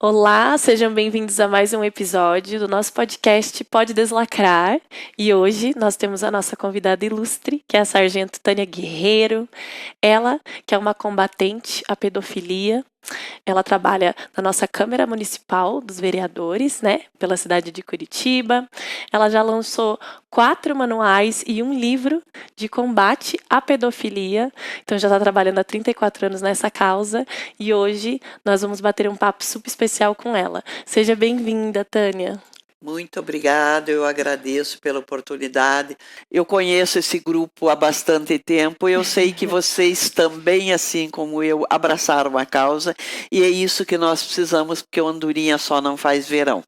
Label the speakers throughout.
Speaker 1: Olá, sejam bem-vindos a mais um episódio do nosso podcast Pode Deslacrar. E hoje nós temos a nossa convidada ilustre, que é a Sargento Tânia Guerreiro. Ela, que é uma combatente à pedofilia. Ela trabalha na nossa Câmara Municipal dos Vereadores, né, pela cidade de Curitiba. Ela já lançou 4 manuais e um livro de combate à pedofilia. Então já está trabalhando há 34 anos nessa causa e hoje nós vamos bater um papo super especial com ela. Seja bem-vinda, Tânia.
Speaker 2: Muito obrigada, eu agradeço pela oportunidade. Eu conheço esse grupo há bastante tempo, eu sei que vocês também, assim como eu, abraçaram a causa, e é isso que nós precisamos, porque o andorinha só não faz verão.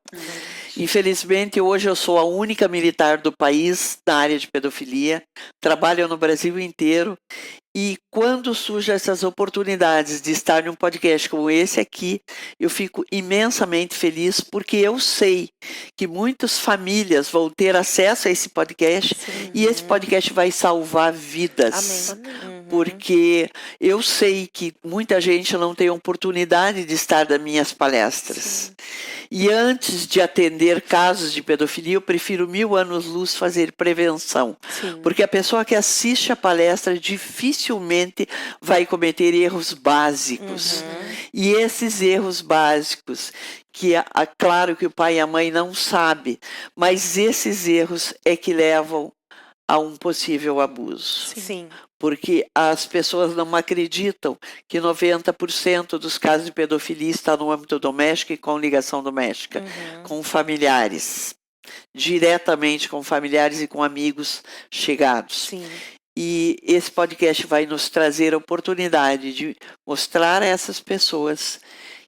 Speaker 2: Infelizmente, hoje eu sou a única militar do país na área de pedofilia, trabalho no Brasil inteiro, e quando surgem essas oportunidades de estar em um podcast como esse aqui, eu fico imensamente feliz, porque eu sei que muitas famílias vão ter acesso a esse podcast.
Speaker 1: Sim.
Speaker 2: E esse podcast vai salvar vidas.
Speaker 1: Amém.
Speaker 2: Porque eu sei que muita gente não tem oportunidade de estar nas minhas palestras.
Speaker 1: Sim.
Speaker 2: E antes de atender casos de pedofilia, eu prefiro 1000 anos-luz fazer prevenção.
Speaker 1: Sim.
Speaker 2: Porque a pessoa que assiste a palestra dificilmente vai cometer erros básicos. E esses erros básicos, que claro que o pai e a mãe não sabem, mas esses erros é que levam a um possível abuso.
Speaker 1: Sim.
Speaker 2: Porque as pessoas não acreditam que 90% dos casos de pedofilia está no âmbito doméstico e com ligação doméstica, com familiares, diretamente com familiares e com amigos chegados.
Speaker 1: Sim.
Speaker 2: E esse podcast vai nos trazer a oportunidade de mostrar a essas pessoas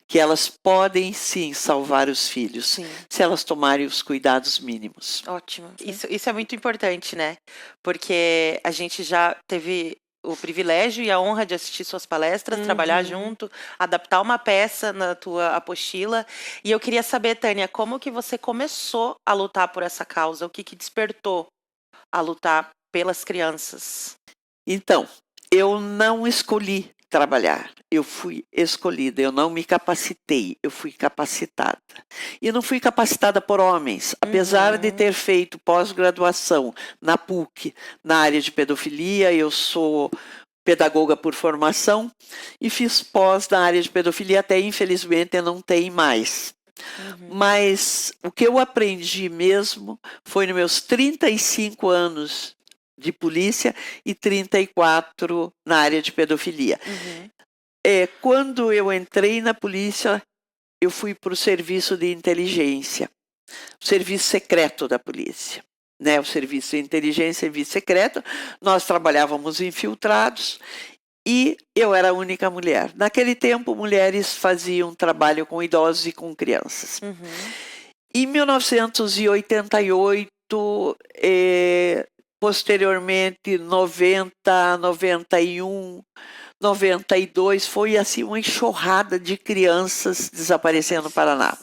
Speaker 2: que elas podem sim salvar os filhos,
Speaker 3: Sim.
Speaker 2: se elas tomarem os cuidados mínimos.
Speaker 3: Ótimo. Isso é muito importante, né? Porque a gente já teve o privilégio e a honra de assistir suas palestras, trabalhar junto, adaptar uma peça na tua apostila. E eu queria saber, Tânia, como que você começou a lutar por essa causa? O que despertou a lutar pelas crianças?
Speaker 2: Então, eu não escolhi trabalhar, eu fui escolhida, eu não me capacitei, eu fui capacitada. E não fui capacitada por homens, apesar de ter feito pós-graduação na PUC, na área de pedofilia, eu sou pedagoga por formação e fiz pós na área de pedofilia, até infelizmente não tem mais. Mas o que eu aprendi mesmo foi nos meus 35 anos de polícia e 34 na área de pedofilia. Quando eu entrei na polícia, eu fui para o serviço de inteligência, o serviço secreto da polícia. Né? O serviço de inteligência, serviço secreto, nós trabalhávamos infiltrados e eu era a única mulher. Naquele tempo, mulheres faziam trabalho com idosos e com crianças. Em 1988, posteriormente, 90, 91, 92, foi assim uma enxurrada de crianças desaparecendo no Paraná.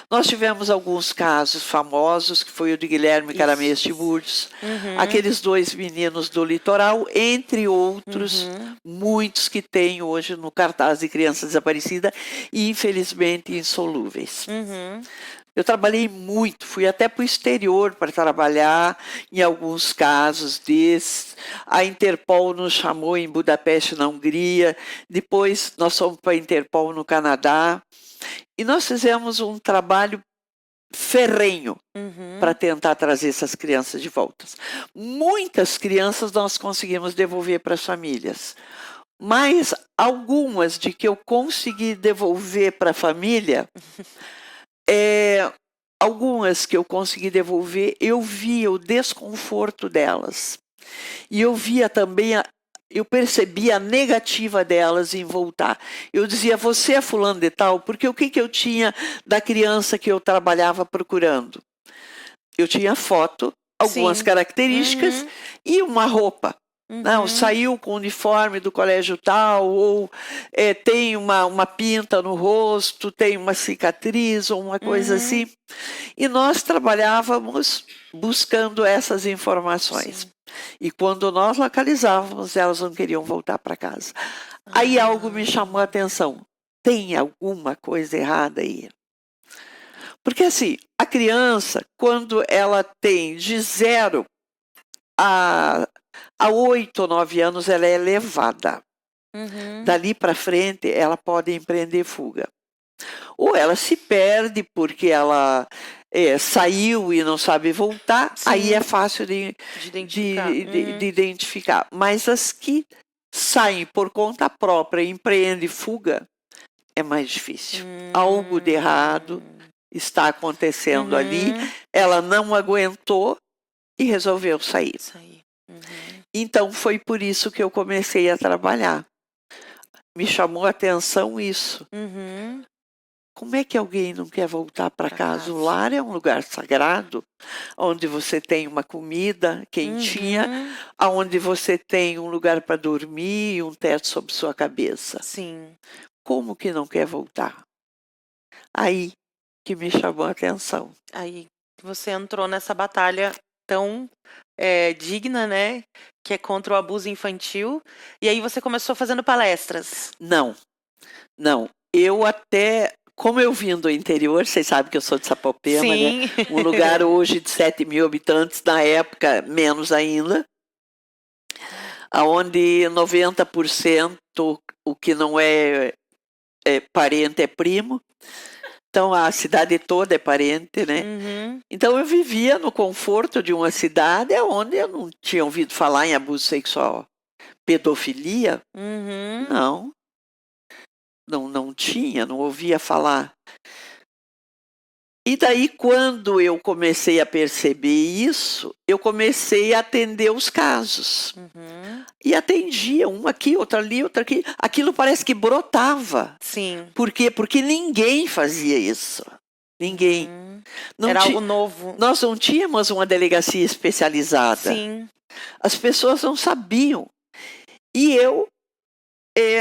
Speaker 2: Nós tivemos alguns casos famosos, que foi o de Guilherme Caramês Tiburcio, aqueles 2 meninos do litoral, entre outros, muitos que tem hoje no cartaz de criança desaparecida e infelizmente insolúveis. Eu trabalhei muito, fui até para o exterior para trabalhar em alguns casos desses. A Interpol nos chamou em Budapeste, na Hungria. Depois nós fomos para a Interpol no Canadá. E nós fizemos um trabalho ferrenho para tentar trazer essas crianças de volta. Muitas crianças nós conseguimos devolver para as famílias. Mas algumas de que eu consegui devolver para a família... algumas que eu consegui devolver, eu via o desconforto delas. E eu via também, eu percebia a negativa delas em voltar. Eu dizia, você é fulano de tal? Porque o que eu tinha da criança que eu trabalhava procurando? Eu tinha foto, algumas características e uma roupa. Não, saiu com o uniforme do colégio tal, ou tem uma pinta no rosto, tem uma cicatriz, ou uma coisa assim. E nós trabalhávamos buscando essas informações. E quando nós localizávamos, elas não queriam voltar para casa. Aí algo me chamou a atenção. tem alguma coisa errada aí. Porque assim, a criança, quando ela tem de 0 a 8 ou 9 anos, ela é levada. Dali para frente, ela pode empreender fuga. Ou ela se perde porque ela saiu e não sabe voltar,
Speaker 3: Sim.
Speaker 2: aí é fácil de
Speaker 3: identificar.
Speaker 2: de identificar. Mas as que saem por conta própria e empreendem fuga, é mais difícil. Algo de errado está acontecendo ali, ela não aguentou e resolveu sair. Então foi por isso que eu comecei a trabalhar. Me chamou a atenção isso. Como é que alguém não quer voltar para casa? O lar é um lugar sagrado, onde você tem uma comida quentinha, onde você tem um lugar para dormir e um teto sobre sua cabeça.
Speaker 3: Sim.
Speaker 2: Como que não quer voltar? Aí que me chamou a atenção.
Speaker 3: Aí você entrou nessa batalha tão digna, né? Que é contra o abuso infantil. E aí você começou fazendo palestras.
Speaker 2: Não. Eu até, como eu vim do interior, vocês sabem que eu sou de Sapopema,
Speaker 3: Sim.
Speaker 2: né? Um lugar hoje de 7 mil habitantes, na época menos ainda, onde 90% o que não é parente é primo. Então a cidade toda é parente, né? Então eu vivia no conforto de uma cidade onde eu não tinha ouvido falar em abuso sexual. Pedofilia? Não tinha, não ouvia falar. E daí, quando eu comecei a perceber isso, eu comecei a atender os casos. E atendia um aqui, outro ali, outro aqui. Aquilo parece que brotava.
Speaker 3: Sim.
Speaker 2: Por quê? Porque ninguém fazia isso. Ninguém.
Speaker 3: Era algo novo.
Speaker 2: Nós não tínhamos uma delegacia especializada.
Speaker 3: Sim.
Speaker 2: As pessoas não sabiam. E eu,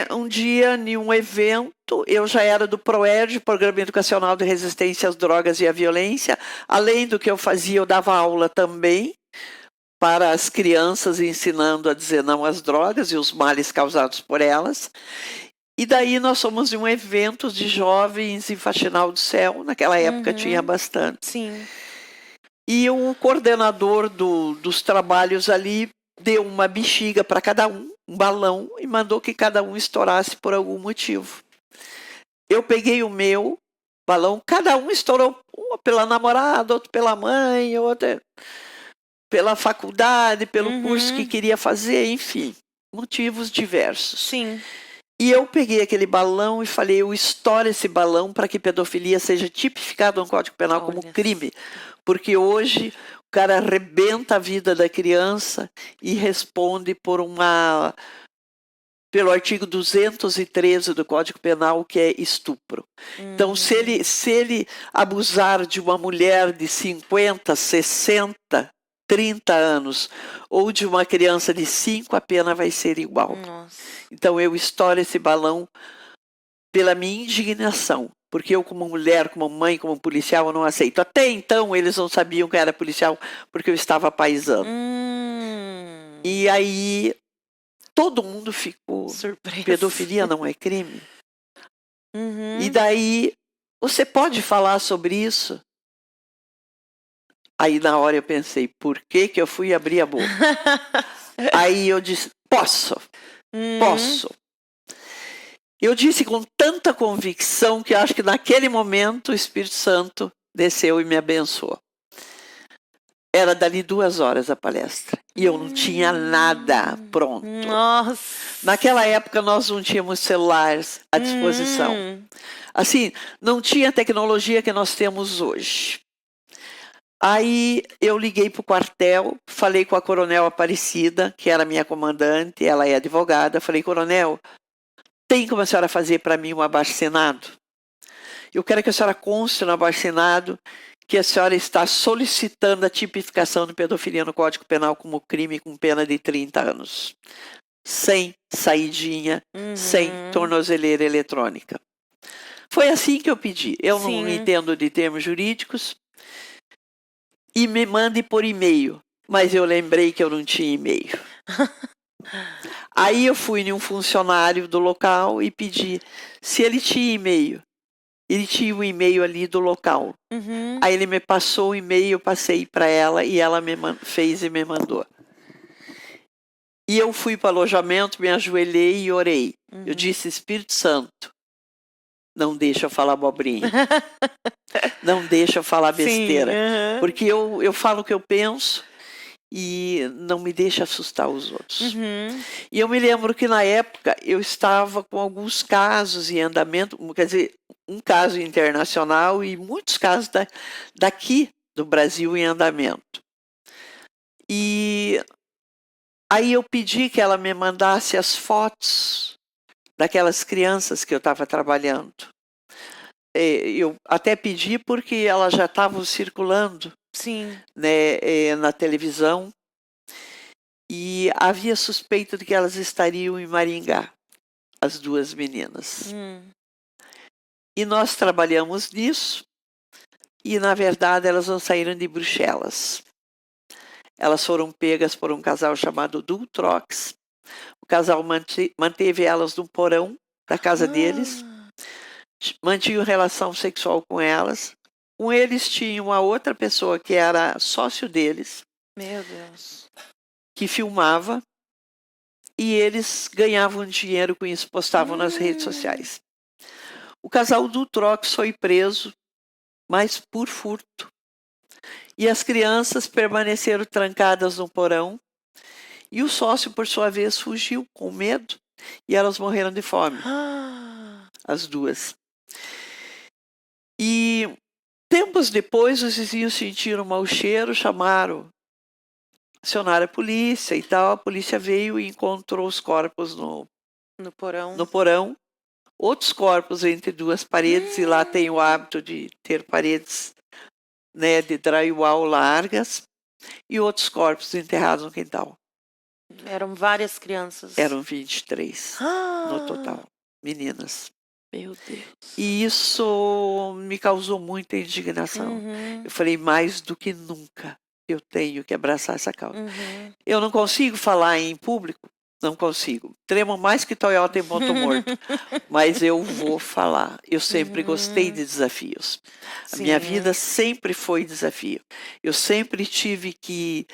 Speaker 2: um dia, em um evento, eu já era do PROERD, Programa Educacional de Resistência às Drogas e à Violência. Além do que eu fazia, eu dava aula também para as crianças, ensinando a dizer não às drogas e os males causados por elas. E daí nós fomos em um evento de jovens em Faxinal do Céu. Naquela época tinha bastante.
Speaker 3: Sim.
Speaker 2: E o coordenador dos trabalhos ali deu uma bexiga para cada um balão, e mandou que cada um estourasse por algum motivo. Eu peguei o meu balão, cada um estourou, um pela namorada, outro pela mãe, outro pela faculdade, pelo curso que queria fazer, enfim, motivos diversos.
Speaker 3: Sim.
Speaker 2: E eu peguei aquele balão e falei, eu estouro esse balão para que pedofilia seja tipificada no Código Penal como crime. Porque hoje o cara arrebenta a vida da criança e responde pelo artigo 213 do Código Penal, que é estupro. Então, se ele abusar de uma mulher de 50, 60, 30 anos ou de uma criança de 5, a pena vai ser igual. Então, eu estouro esse balão pela minha indignação. Porque eu, como mulher, como mãe, como policial, eu não aceito. Até então, eles não sabiam que eu era policial, porque eu estava paisando. E aí, todo mundo ficou
Speaker 3: surpreso.
Speaker 2: Pedofilia não é crime? E daí, você pode falar sobre isso? Aí, na hora, eu pensei, por que eu fui abrir a boca? Aí eu disse, posso. Eu disse com tanta convicção que acho que naquele momento o Espírito Santo desceu e me abençoou. Era dali 2 horas a palestra. E eu não tinha nada pronto.
Speaker 3: Nossa.
Speaker 2: Naquela época nós não tínhamos celulares à disposição. Assim, não tinha a tecnologia que nós temos hoje. Aí eu liguei para o quartel, falei com a Coronel Aparecida, que era minha comandante, ela é advogada. Falei, Coronel, tem como a senhora fazer para mim um abaixo-assinado? Eu quero que a senhora conste no abaixo-assinado que a senhora está solicitando a tipificação de pedofilia no Código Penal como crime com pena de 30 anos. Sem saidinha, sem tornozeleira eletrônica. Foi assim que eu pedi. Eu não entendo de termos jurídicos. E me mande por e-mail. Mas eu lembrei que eu não tinha e-mail. Aí eu fui em um funcionário do local e pedi se ele tinha e-mail. Ele tinha o e-mail ali do local.
Speaker 3: Uhum.
Speaker 2: Aí ele me passou o e-mail, eu passei para ela e ela fez e me mandou. E eu fui para o alojamento, me ajoelhei e orei. Eu disse, Espírito Santo, não deixa eu falar abobrinha. Não deixa eu falar besteira.
Speaker 3: Sim,
Speaker 2: Porque eu falo o que eu penso e não me deixa assustar os outros.
Speaker 3: Uhum.
Speaker 2: E eu me lembro que na época eu estava com alguns casos em andamento, quer dizer, um caso internacional e muitos casos daqui do Brasil em andamento. E aí eu pedi que ela me mandasse as fotos daquelas crianças que eu estava trabalhando. Eu até pedi porque elas já estavam circulando,
Speaker 3: Sim.
Speaker 2: né, na televisão e havia suspeita de que elas estariam em Maringá, as duas meninas. E nós trabalhamos nisso e, na verdade, elas não saíram de Bruxelas. Elas foram pegas por um casal chamado Dultrox. O casal manteve elas no porão da casa deles, mantinham relação sexual com elas. Com eles tinha uma outra pessoa que era sócio deles,
Speaker 3: Meu Deus.
Speaker 2: que filmava, e eles ganhavam dinheiro com isso, postavam nas redes sociais. O casal Dultrox foi preso, mas por furto. E as crianças permaneceram trancadas no porão, e o sócio, por sua vez, fugiu com medo, e elas morreram de fome, as duas. E tempos depois, os vizinhos sentiram um mau cheiro, acionaram a polícia e tal. A polícia veio e encontrou os corpos no porão. Outros corpos entre duas paredes, e lá tem o hábito de ter paredes, né, de drywall largas, e outros corpos enterrados no quintal.
Speaker 3: Eram várias crianças.
Speaker 2: Eram 23 no total, meninas.
Speaker 1: Meu Deus.
Speaker 2: E isso me causou muita indignação. Eu falei, mais do que nunca, eu tenho que abraçar essa causa. Eu não consigo falar em público, não consigo. Tremo mais que Toyota em ponto morto. Mas eu vou falar. Eu sempre gostei de desafios. A minha vida sempre foi desafio. Eu sempre tive que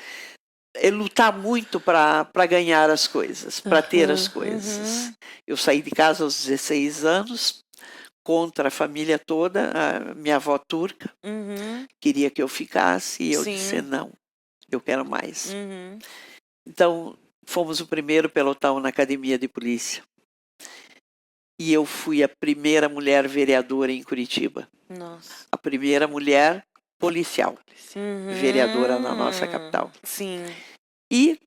Speaker 2: lutar muito para ganhar as coisas, para ter as coisas. Eu saí de casa aos 16 anos, contra a família toda. A minha avó turca queria que eu ficasse, e eu disse, não, eu quero mais. Então, fomos o primeiro pelotão na academia de polícia. E eu fui a primeira mulher vereadora em Curitiba.
Speaker 3: Nossa.
Speaker 2: A primeira mulher policial, vereadora na nossa capital.
Speaker 3: Sim.
Speaker 2: E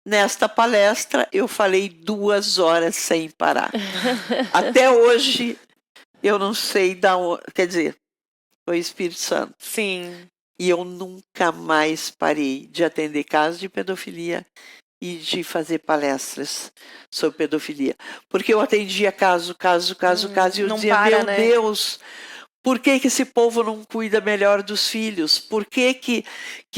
Speaker 2: nesta palestra eu falei 2 horas sem parar. Até hoje eu não sei da onde, quer dizer, foi o Espírito Santo.
Speaker 3: Sim.
Speaker 2: E eu nunca mais parei de atender casos de pedofilia e de fazer palestras sobre pedofilia. Porque eu atendia caso, e eu dizia, meu Deus, por que esse povo não cuida melhor dos filhos? Por que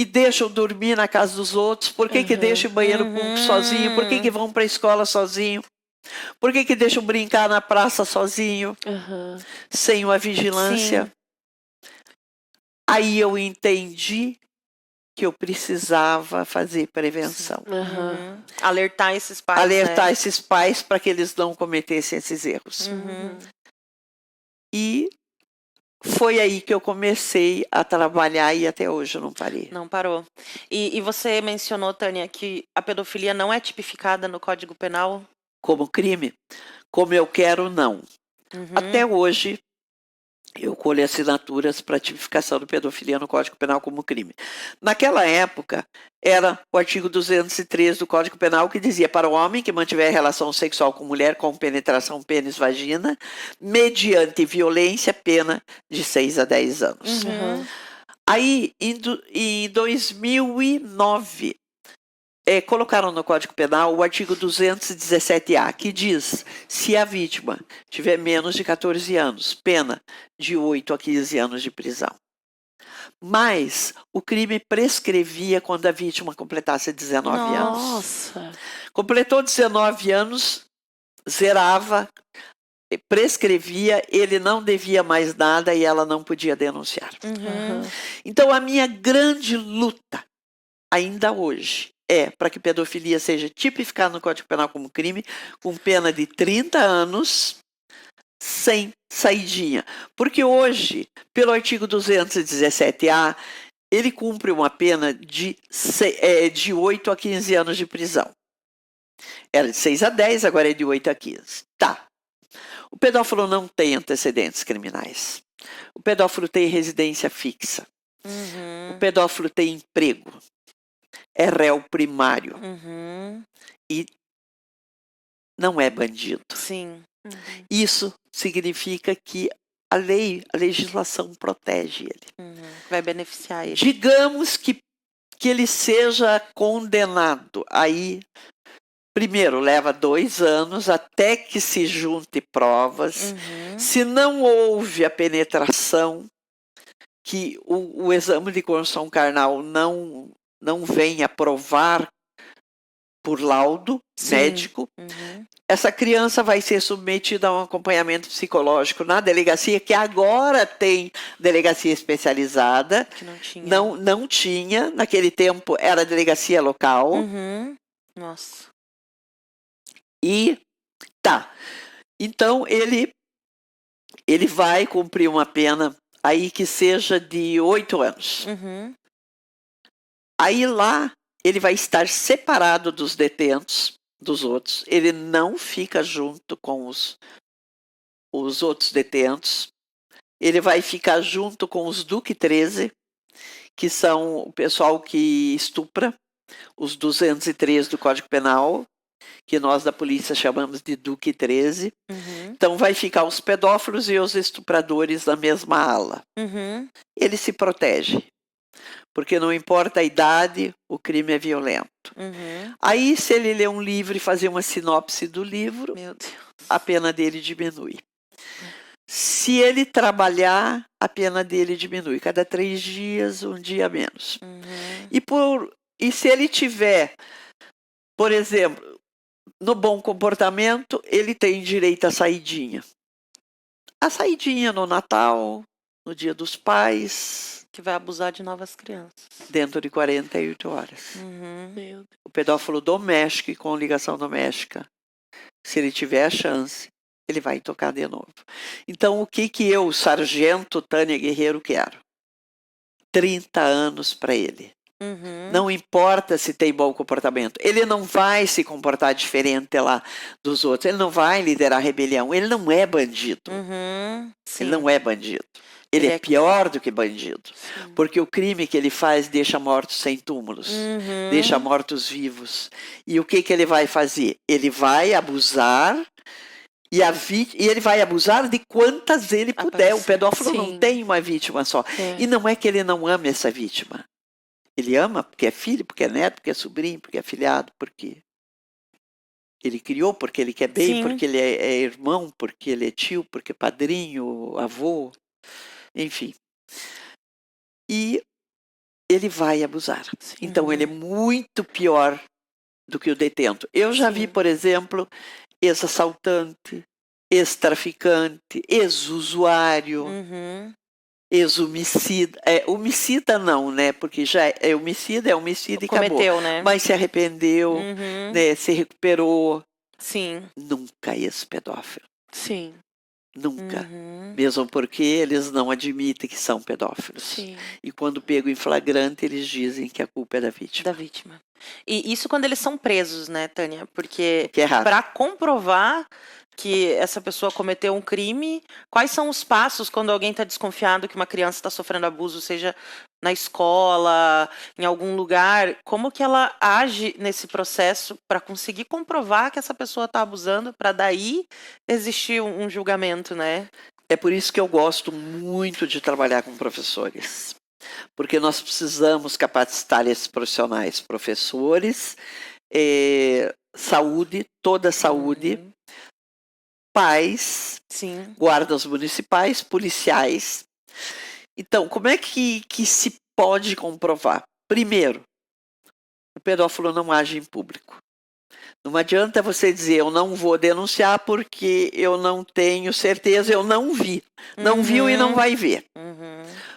Speaker 2: deixam dormir na casa dos outros? Por que deixam o banheiro público sozinho? Por que vão para a escola sozinho? Por que deixam brincar na praça sozinho? Sem uma vigilância? Sim. Aí eu entendi que eu precisava fazer prevenção.
Speaker 3: Alertar esses pais.
Speaker 2: Alertar esses pais para que eles não cometessem esses erros. E foi aí que eu comecei a trabalhar e até hoje eu não parei.
Speaker 3: Não parou. E você mencionou, Tânia, que a pedofilia não é tipificada no Código Penal?
Speaker 2: Como crime? Como eu quero, não. Até hoje, eu colho assinaturas para tipificação de pedofilia no Código Penal como crime. Naquela época, era o artigo 203 do Código Penal que dizia: para o homem que mantiver relação sexual com mulher com penetração pênis-vagina, mediante violência, pena de 6 a 10 anos. Aí, em 2009, colocaram no Código Penal o artigo 217-A, que diz: se a vítima tiver menos de 14 anos, pena de 8 a 15 anos de prisão. Mas o crime prescrevia quando a vítima completasse 19 anos.
Speaker 1: Nossa.
Speaker 2: Completou 19 anos, zerava, prescrevia, ele não devia mais nada e ela não podia denunciar.
Speaker 3: Uhum.
Speaker 2: Então, a minha grande luta, ainda hoje, é para que pedofilia seja tipificada no Código Penal como crime, com pena de 30 anos, sem saidinha. Porque hoje, pelo artigo 217-A, ele cumpre uma pena de 8 a 15 anos de prisão. Era de 6 a 10, agora é de 8 a 15. Tá. O pedófilo não tem antecedentes criminais. O pedófilo tem residência fixa. O pedófilo tem emprego. É réu primário. E não é bandido.
Speaker 3: Sim.
Speaker 2: Isso significa que a legislação protege ele.
Speaker 3: Vai beneficiar ele.
Speaker 2: Digamos que ele seja condenado. Aí, primeiro, leva 2 anos até que se junte provas. Se não houve a penetração, que o exame de construção carnal não venha provar por laudo médico, essa criança vai ser submetida a um acompanhamento psicológico na delegacia, que agora tem delegacia especializada.
Speaker 3: Que não tinha.
Speaker 2: Não tinha, naquele tempo era delegacia local.
Speaker 3: Nossa.
Speaker 2: E tá. Então ele vai cumprir uma pena aí que seja de 8 anos. Aí lá ele vai estar separado dos detentos, dos outros. Ele não fica junto com os outros detentos. Ele vai ficar junto com os Duque 13, que são o pessoal que estupra, os 203 do Código Penal, que nós da polícia chamamos de Duque 13. Então vai ficar os pedófilos e os estupradores na mesma ala. Ele se protege, porque não importa a idade, o crime é violento. Aí, se ele ler um livro e fazer uma sinopse do livro,
Speaker 3: Meu Deus.
Speaker 2: a pena dele diminui. Se ele trabalhar, a pena dele diminui. Cada 3 dias, um dia menos. E se ele tiver, por exemplo, no bom comportamento, ele tem direito à saidinha. A saidinha no Natal, no Dia dos Pais,
Speaker 3: Que vai abusar de novas crianças.
Speaker 2: dentro de 48 horas.
Speaker 1: Meu Deus.
Speaker 2: O pedófilo doméstico e com ligação doméstica, se ele tiver a chance, ele vai tocar de novo. Então, o que eu, sargento Tânia Guerreiro, quero? 30 anos para ele. Não importa se tem bom comportamento. Ele não vai se comportar diferente lá dos outros. Ele não vai liderar rebelião. Ele não é bandido. Ele não é bandido. Ele é pior do que bandido. Porque o crime que ele faz deixa mortos sem túmulos. Deixa mortos vivos. E o que ele vai fazer? Ele vai abusar. E ele vai abusar de quantas ele puder. O pedófilo não tem uma vítima só. E não é que ele não ama essa vítima. Ele ama porque é filho, porque é neto, porque é sobrinho, porque é afilhado, porque ele criou, porque ele quer bem, porque ele é irmão, porque ele é tio, porque é padrinho, avô, enfim. E ele vai abusar. Então ele é muito pior do que o detento. Eu já vi, por exemplo, ex-assaltante, ex-traficante, ex-usuário, ex-homicida. Homicida não, né? Porque já é homicida e
Speaker 3: Cometeu,
Speaker 2: acabou.
Speaker 3: né?
Speaker 2: Mas se arrependeu, né? Se recuperou.
Speaker 3: Sim.
Speaker 2: Nunca ex-pedófilo.
Speaker 1: Sim.
Speaker 2: Nunca. Mesmo porque eles não admitem que são pedófilos.
Speaker 1: Sim.
Speaker 2: E quando pego em flagrante, eles dizem que a culpa é da vítima.
Speaker 3: Da vítima. E isso quando eles são presos, né, Tânia? Porque
Speaker 2: Que é raro.
Speaker 3: para comprovar que essa pessoa cometeu um crime, quais são os passos quando alguém está desconfiado que uma criança está sofrendo abuso, seja na escola, em algum lugar, como que ela age nesse processo para conseguir comprovar que essa pessoa está abusando, para daí existir um julgamento, né?
Speaker 2: É por isso que eu gosto muito de trabalhar com professores. Porque nós precisamos capacitar esses profissionais, professores, saúde, toda a saúde, pais,
Speaker 3: Sim.
Speaker 2: guardas municipais, policiais. Então, como é que se pode comprovar? Primeiro, o pedófilo não age em público. Não adianta você dizer, eu não vou denunciar porque eu não tenho certeza, eu não vi. Não viu e não vai ver.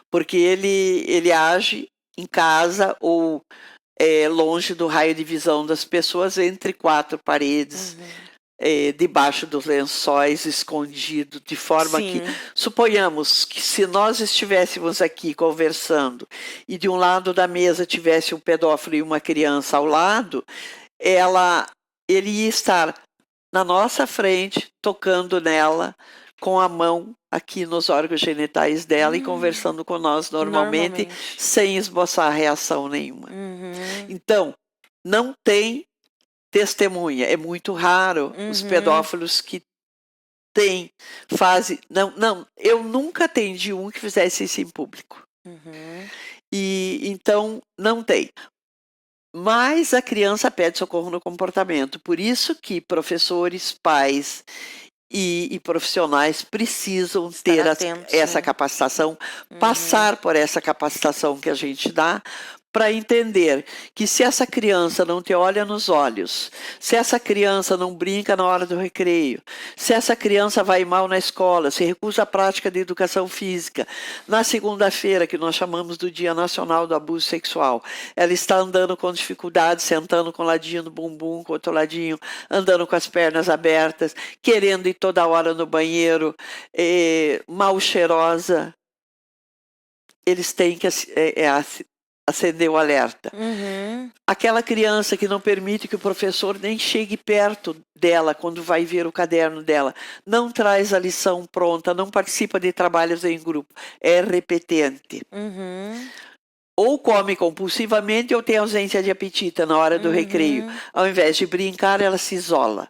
Speaker 2: Porque ele age em casa ou longe do raio de visão das pessoas, entre quatro paredes, debaixo dos lençóis, escondido, de forma
Speaker 3: Sim.
Speaker 2: que, suponhamos que se nós estivéssemos aqui conversando e de um lado da mesa tivesse um pedófilo e uma criança ao lado, ele ia estar na nossa frente, tocando nela, com a mão aqui nos órgãos genitais dela e conversando com nós normalmente, sem esboçar reação nenhuma. Então, não tem testemunha. É muito raro os pedófilos que fazem. Não, eu nunca atendi um que fizesse isso em público. E então não tem. Mas a criança pede socorro no comportamento. Por isso que professores, pais e profissionais precisam ter essa capacitação, passar por essa capacitação que a gente dá, para entender que se essa criança não te olha nos olhos, se essa criança não brinca na hora do recreio, se essa criança vai mal na escola, se recusa a prática de educação física, na segunda-feira, que nós chamamos do Dia Nacional do Abuso Sexual, ela está andando com dificuldade, sentando com o ladinho do bumbum, com o outro ladinho, andando com as pernas abertas, querendo ir toda hora no banheiro, mal cheirosa, eles têm que acender o alerta. Aquela criança que não permite que o professor nem chegue perto dela quando vai ver o caderno dela, não traz a lição pronta, não participa de trabalhos em grupo, é repetente. Ou come compulsivamente ou tem ausência de apetite na hora do recreio. Ao invés de brincar, ela se isola.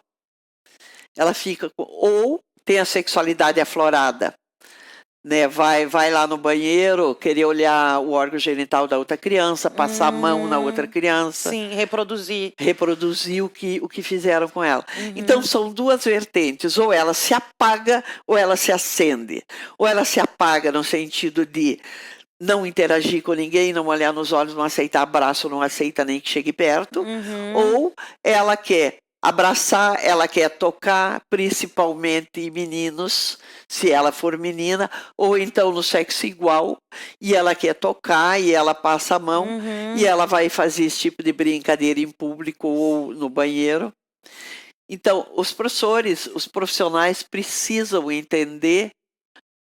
Speaker 2: Ela fica... Ou tem a sexualidade aflorada. Né, vai lá no banheiro, querer olhar o órgão genital da outra criança, passar a mão na outra criança.
Speaker 3: Sim, reproduzir.
Speaker 2: Reproduzir o que fizeram com ela. Então, são duas vertentes. Ou ela se apaga, ou ela se acende. Ou ela se apaga no sentido de não interagir com ninguém, não olhar nos olhos, não aceitar abraço, não aceita nem que chegue perto. Ou ela quer abraçar, ela quer tocar, principalmente meninos, se ela for menina, ou então no sexo igual, e ela quer tocar, e ela passa a mão, e ela vai fazer esse tipo de brincadeira em público ou no banheiro. Então, os professores, os profissionais precisam entender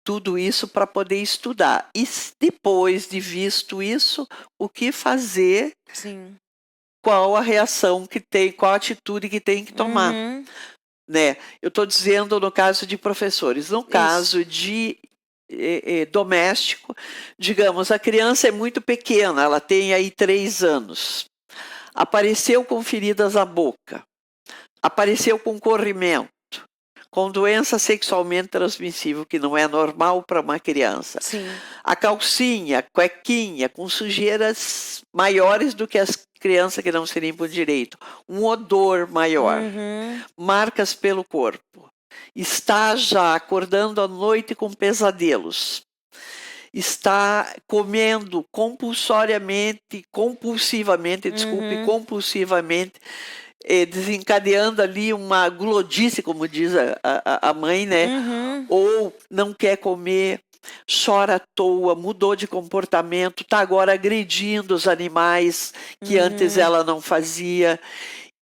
Speaker 2: tudo isso para poder estudar. E depois de visto isso, o que fazer?
Speaker 3: Sim.
Speaker 2: Qual a reação que tem, qual a atitude que tem que tomar. Né? Eu estou dizendo no caso de professores. No caso de doméstico, digamos, a criança é muito pequena, ela tem aí 3 anos. Apareceu com feridas na boca, apareceu com corrimento, com doença sexualmente transmissível, que não é normal para uma criança.
Speaker 3: Sim.
Speaker 2: A calcinha, cuequinha, com sujeiras maiores do que as crianças que não se limpam direito. Um odor maior. Marcas pelo corpo. Está já acordando à noite com pesadelos. Está comendo compulsivamente, desencadeando ali uma gulodice, como diz a mãe, né? Ou não quer comer, chora à toa, mudou de comportamento, está agora agredindo os animais que antes ela não fazia,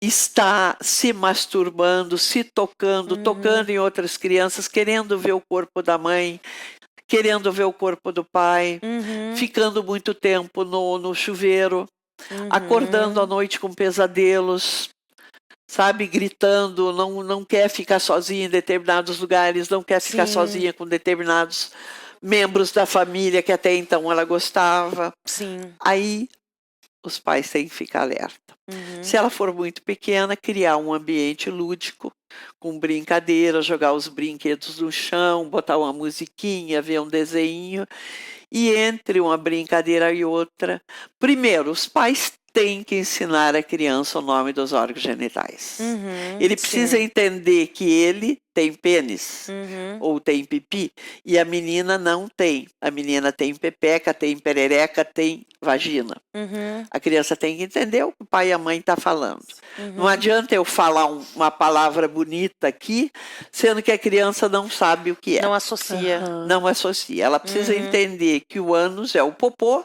Speaker 2: está se masturbando, se tocando, tocando em outras crianças, querendo ver o corpo da mãe, querendo ver o corpo do pai, ficando muito tempo no chuveiro, acordando à noite com pesadelos, sabe, gritando, não quer ficar sozinha em determinados lugares, não quer ficar sozinha com determinados membros da família que até então ela gostava.
Speaker 3: Sim.
Speaker 2: Aí os pais têm que ficar alerta. Se ela for muito pequena, criar um ambiente lúdico, com brincadeira, jogar os brinquedos no chão, botar uma musiquinha, ver um desenho. E entre uma brincadeira e outra, primeiro, os pais tem que ensinar a criança o nome dos órgãos genitais. Ele precisa
Speaker 3: sim.
Speaker 2: entender que ele tem pênis ou tem pipi e a menina não tem. A menina tem pepeca, tem perereca, tem vagina. A criança tem que entender o que o pai e a mãe estão falando. Não adianta eu falar uma palavra bonita aqui, sendo que a criança não sabe o que é.
Speaker 3: Não associa.
Speaker 2: Não associa. Ela precisa entender que o ânus é o popô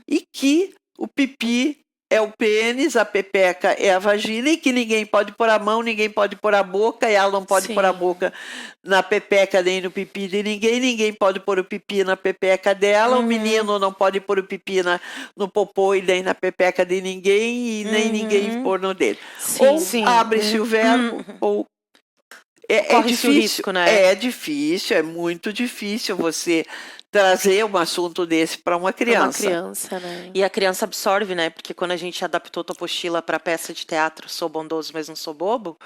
Speaker 2: e que o pipi é o pênis, a pepeca é a vagina e que ninguém pode pôr a mão, ninguém pode pôr a boca, e ela não pode pôr a boca na pepeca nem no pipi de ninguém, ninguém pode pôr o pipi na pepeca dela, o menino não pode pôr o pipi no popô e nem na pepeca de ninguém e nem ninguém pôr no dele. Ou abre-se o verbo, ou é
Speaker 3: Corre-se o
Speaker 2: difícil,
Speaker 3: risco, né?
Speaker 2: é difícil, é muito difícil você trazer um assunto desse para uma
Speaker 1: Pra uma
Speaker 2: criança.
Speaker 1: criança, né?
Speaker 3: E a criança absorve, né? Porque quando a gente adaptou tua apostila para peça de teatro Sou Bondoso, mas não sou bobo,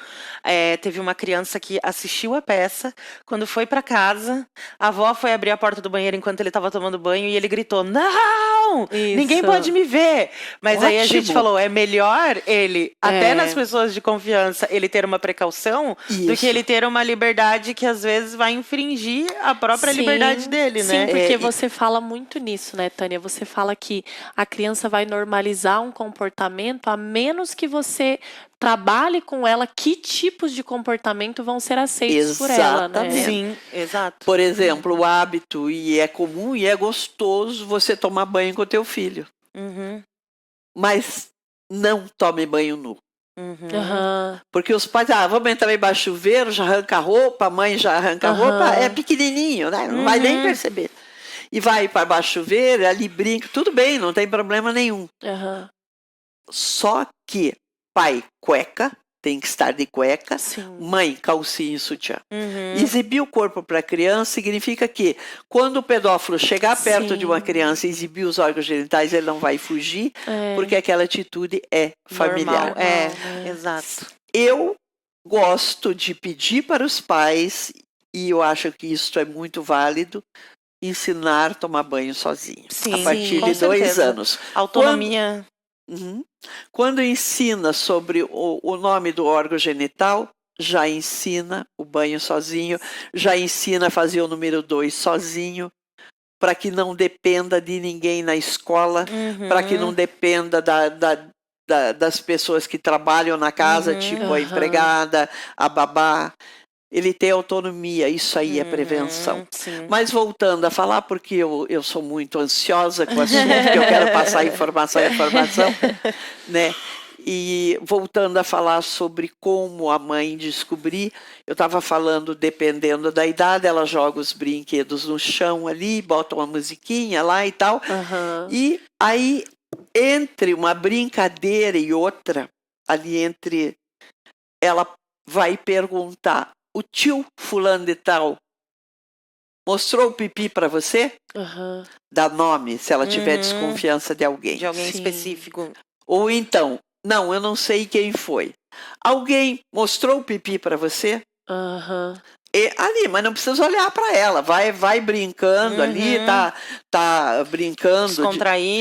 Speaker 3: teve uma criança que assistiu a peça, quando foi para casa, a avó foi abrir a porta do banheiro enquanto ele estava tomando banho e ele gritou: "Não! Ninguém
Speaker 1: Isso.
Speaker 3: pode me ver!" Mas aí a gente
Speaker 2: Ótimo.
Speaker 3: falou, é melhor ele, até
Speaker 1: É.
Speaker 3: nas pessoas de confiança, ele ter uma precaução do
Speaker 2: Isso.
Speaker 3: que ele ter uma liberdade que às vezes vai infringir a própria liberdade dele,
Speaker 1: Sim,
Speaker 3: né?
Speaker 1: porque você fala muito nisso, né, Tânia? Você fala que a criança vai normalizar um comportamento a menos que você trabalhe com ela que tipos de comportamento vão ser aceitos por ela, né?
Speaker 2: Exatamente.
Speaker 3: Sim, exato.
Speaker 2: Por exemplo, o hábito, e é comum e é gostoso você tomar banho com o teu filho.
Speaker 3: Uhum,
Speaker 2: Mas não tome banho nu.
Speaker 3: uhum.
Speaker 1: Aham.
Speaker 2: Porque os pais, vamos entrar embaixo do chuveiro, já arranca a roupa, a mãe já arranca a roupa,
Speaker 1: Aham.
Speaker 2: é pequenininho, né? Não vai nem perceber. E vai para baixo do chuveiro, ali brinca, tudo bem, não tem problema nenhum.
Speaker 1: Aham.
Speaker 2: Só que pai, cueca, tem que estar de cueca,
Speaker 1: Sim.
Speaker 2: mãe, calcinha e sutiã.
Speaker 3: Uhum.
Speaker 2: Exibir o corpo para a criança significa que quando o pedófilo chegar perto de uma
Speaker 1: Sim.
Speaker 2: criança e exibir os órgãos genitais, ele não vai fugir,
Speaker 1: É.
Speaker 2: porque aquela atitude é familiar.
Speaker 3: Normal, é,
Speaker 1: né?
Speaker 3: exato.
Speaker 2: Eu gosto de pedir para os pais, e eu acho que isso é muito válido, ensinar a tomar banho sozinho.
Speaker 3: Sim,
Speaker 2: a partir
Speaker 3: com
Speaker 2: de 2
Speaker 3: certeza.
Speaker 2: anos.
Speaker 3: Autonomia.
Speaker 2: Quando ensina sobre o nome do órgão genital, já ensina o banho sozinho, já ensina a fazer o número 2 sozinho, para que não dependa de ninguém na escola, para que não dependa das pessoas que trabalham na casa, tipo a
Speaker 1: Aham.
Speaker 2: empregada, a babá. Ele tem autonomia, isso aí é prevenção.
Speaker 3: Sim.
Speaker 2: Mas voltando a falar, porque eu sou muito ansiosa com o assunto, que eu quero passar informação, né? E voltando a falar sobre como a mãe descobrir, eu estava falando, dependendo da idade, ela joga os brinquedos no chão ali, bota uma musiquinha lá e tal.
Speaker 1: Aham.
Speaker 2: E aí, entre uma brincadeira e outra, ali entre, ela vai perguntar: o tio fulano de tal mostrou o pipi para você?
Speaker 1: Aham.
Speaker 2: Dá nome, se ela tiver desconfiança de alguém.
Speaker 3: De alguém
Speaker 1: Sim.
Speaker 3: específico.
Speaker 2: Ou então, não, eu não sei quem foi. Alguém mostrou o pipi para você?
Speaker 1: Aham.
Speaker 2: Ali, mas não precisa olhar para ela. Vai brincando ali, tá brincando,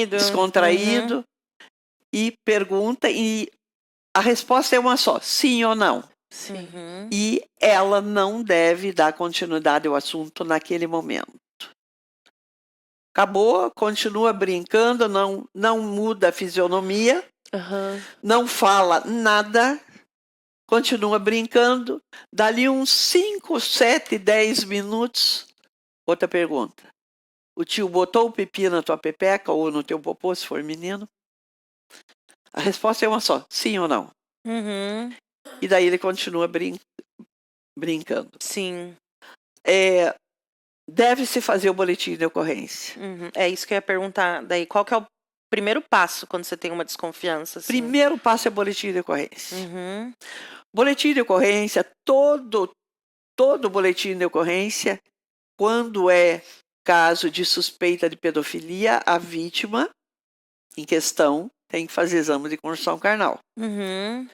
Speaker 2: descontraído, e pergunta, e a resposta é uma só: sim ou não.
Speaker 1: Sim.
Speaker 2: E ela não deve dar continuidade ao assunto naquele momento. Acabou, continua brincando, não muda a fisionomia,
Speaker 1: Aham.
Speaker 2: não fala nada, continua brincando. Dali uns 5, 7, 10 minutos, outra pergunta: o tio botou o pipi na tua pepeca ou no teu popô, se for menino? A resposta é uma só: sim ou não. E daí ele continua brincando.
Speaker 3: Sim.
Speaker 2: Deve-se fazer o boletim de ocorrência.
Speaker 3: É isso que eu ia perguntar. Daí, qual que é o primeiro passo quando você tem uma desconfiança? Assim?
Speaker 2: Primeiro passo é boletim de ocorrência.
Speaker 3: Uhum.
Speaker 2: Boletim de ocorrência, todo boletim de ocorrência, quando é caso de suspeita de pedofilia, a vítima em questão tem que fazer exame de construção carnal.
Speaker 3: Uhum.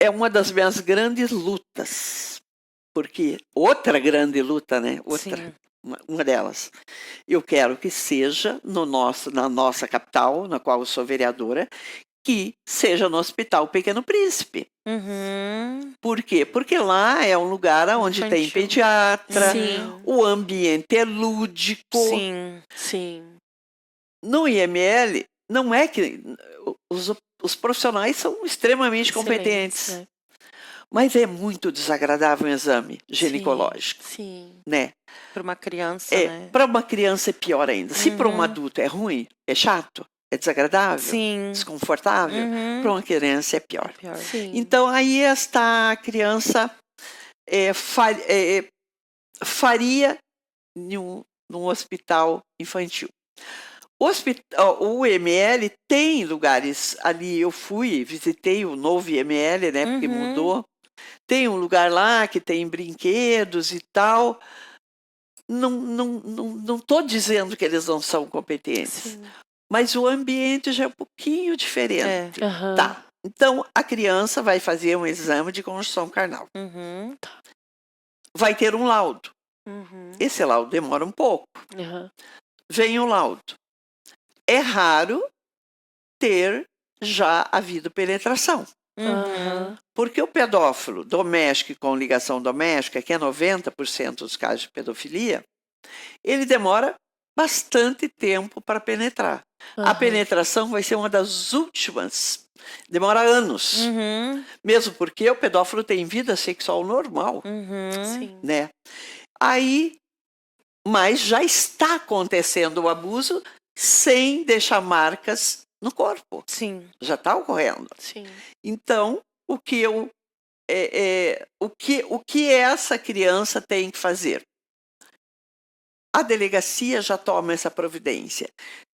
Speaker 2: É uma das minhas grandes lutas, porque outra grande luta, né? Outra,
Speaker 3: Sim.
Speaker 2: uma delas. Eu quero que seja na nossa capital, na qual eu sou vereadora, que seja no Hospital Pequeno Príncipe.
Speaker 3: Uhum.
Speaker 2: Por quê? Porque lá é um lugar onde tem
Speaker 3: Infantil.
Speaker 2: pediatra,
Speaker 1: Sim.
Speaker 2: o ambiente é lúdico.
Speaker 3: Sim.
Speaker 1: Sim.
Speaker 2: No IML, não é que os profissionais são extremamente competentes,
Speaker 1: Excelente, né?
Speaker 2: mas é muito desagradável o exame ginecológico,
Speaker 1: Sim.
Speaker 2: né?
Speaker 3: Para uma criança, né?
Speaker 2: Para uma criança é pior ainda. Se para um
Speaker 3: Uhum.
Speaker 2: adulto é ruim, é chato, é desagradável,
Speaker 3: Sim.
Speaker 2: desconfortável, para
Speaker 3: Uhum.
Speaker 2: uma criança é pior.
Speaker 3: Pior.
Speaker 1: Sim.
Speaker 2: Então, aí esta criança faria num hospital infantil. O IML tem lugares ali, eu visitei o novo IML, né, porque
Speaker 3: Uhum.
Speaker 2: mudou. Tem um lugar lá que tem brinquedos e tal. Não estou dizendo que eles não são competentes,
Speaker 1: Sim.
Speaker 2: mas o ambiente já é um pouquinho diferente.
Speaker 1: Aham.
Speaker 2: Tá. Então, a criança vai fazer um exame de construção carnal.
Speaker 3: Uhum.
Speaker 2: Vai ter um laudo.
Speaker 1: Uhum.
Speaker 2: Esse laudo demora um pouco.
Speaker 1: Aham.
Speaker 2: Vem o laudo. É raro ter já havido penetração.
Speaker 3: Uhum.
Speaker 1: Aham.
Speaker 2: Porque o pedófilo doméstico com ligação doméstica, que é 90% dos casos de pedofilia, ele demora bastante tempo para penetrar. A
Speaker 1: Aham.
Speaker 2: penetração vai ser uma das últimas. Demora anos.
Speaker 3: Uhum.
Speaker 2: Mesmo porque o pedófilo tem vida sexual normal,
Speaker 3: Uhum.
Speaker 1: Sim.
Speaker 2: né? Aí, mas já está acontecendo o abuso sem deixar marcas no corpo.
Speaker 3: Sim.
Speaker 2: Já está ocorrendo.
Speaker 1: Sim.
Speaker 2: Então, o que essa criança tem que fazer? A delegacia já toma essa providência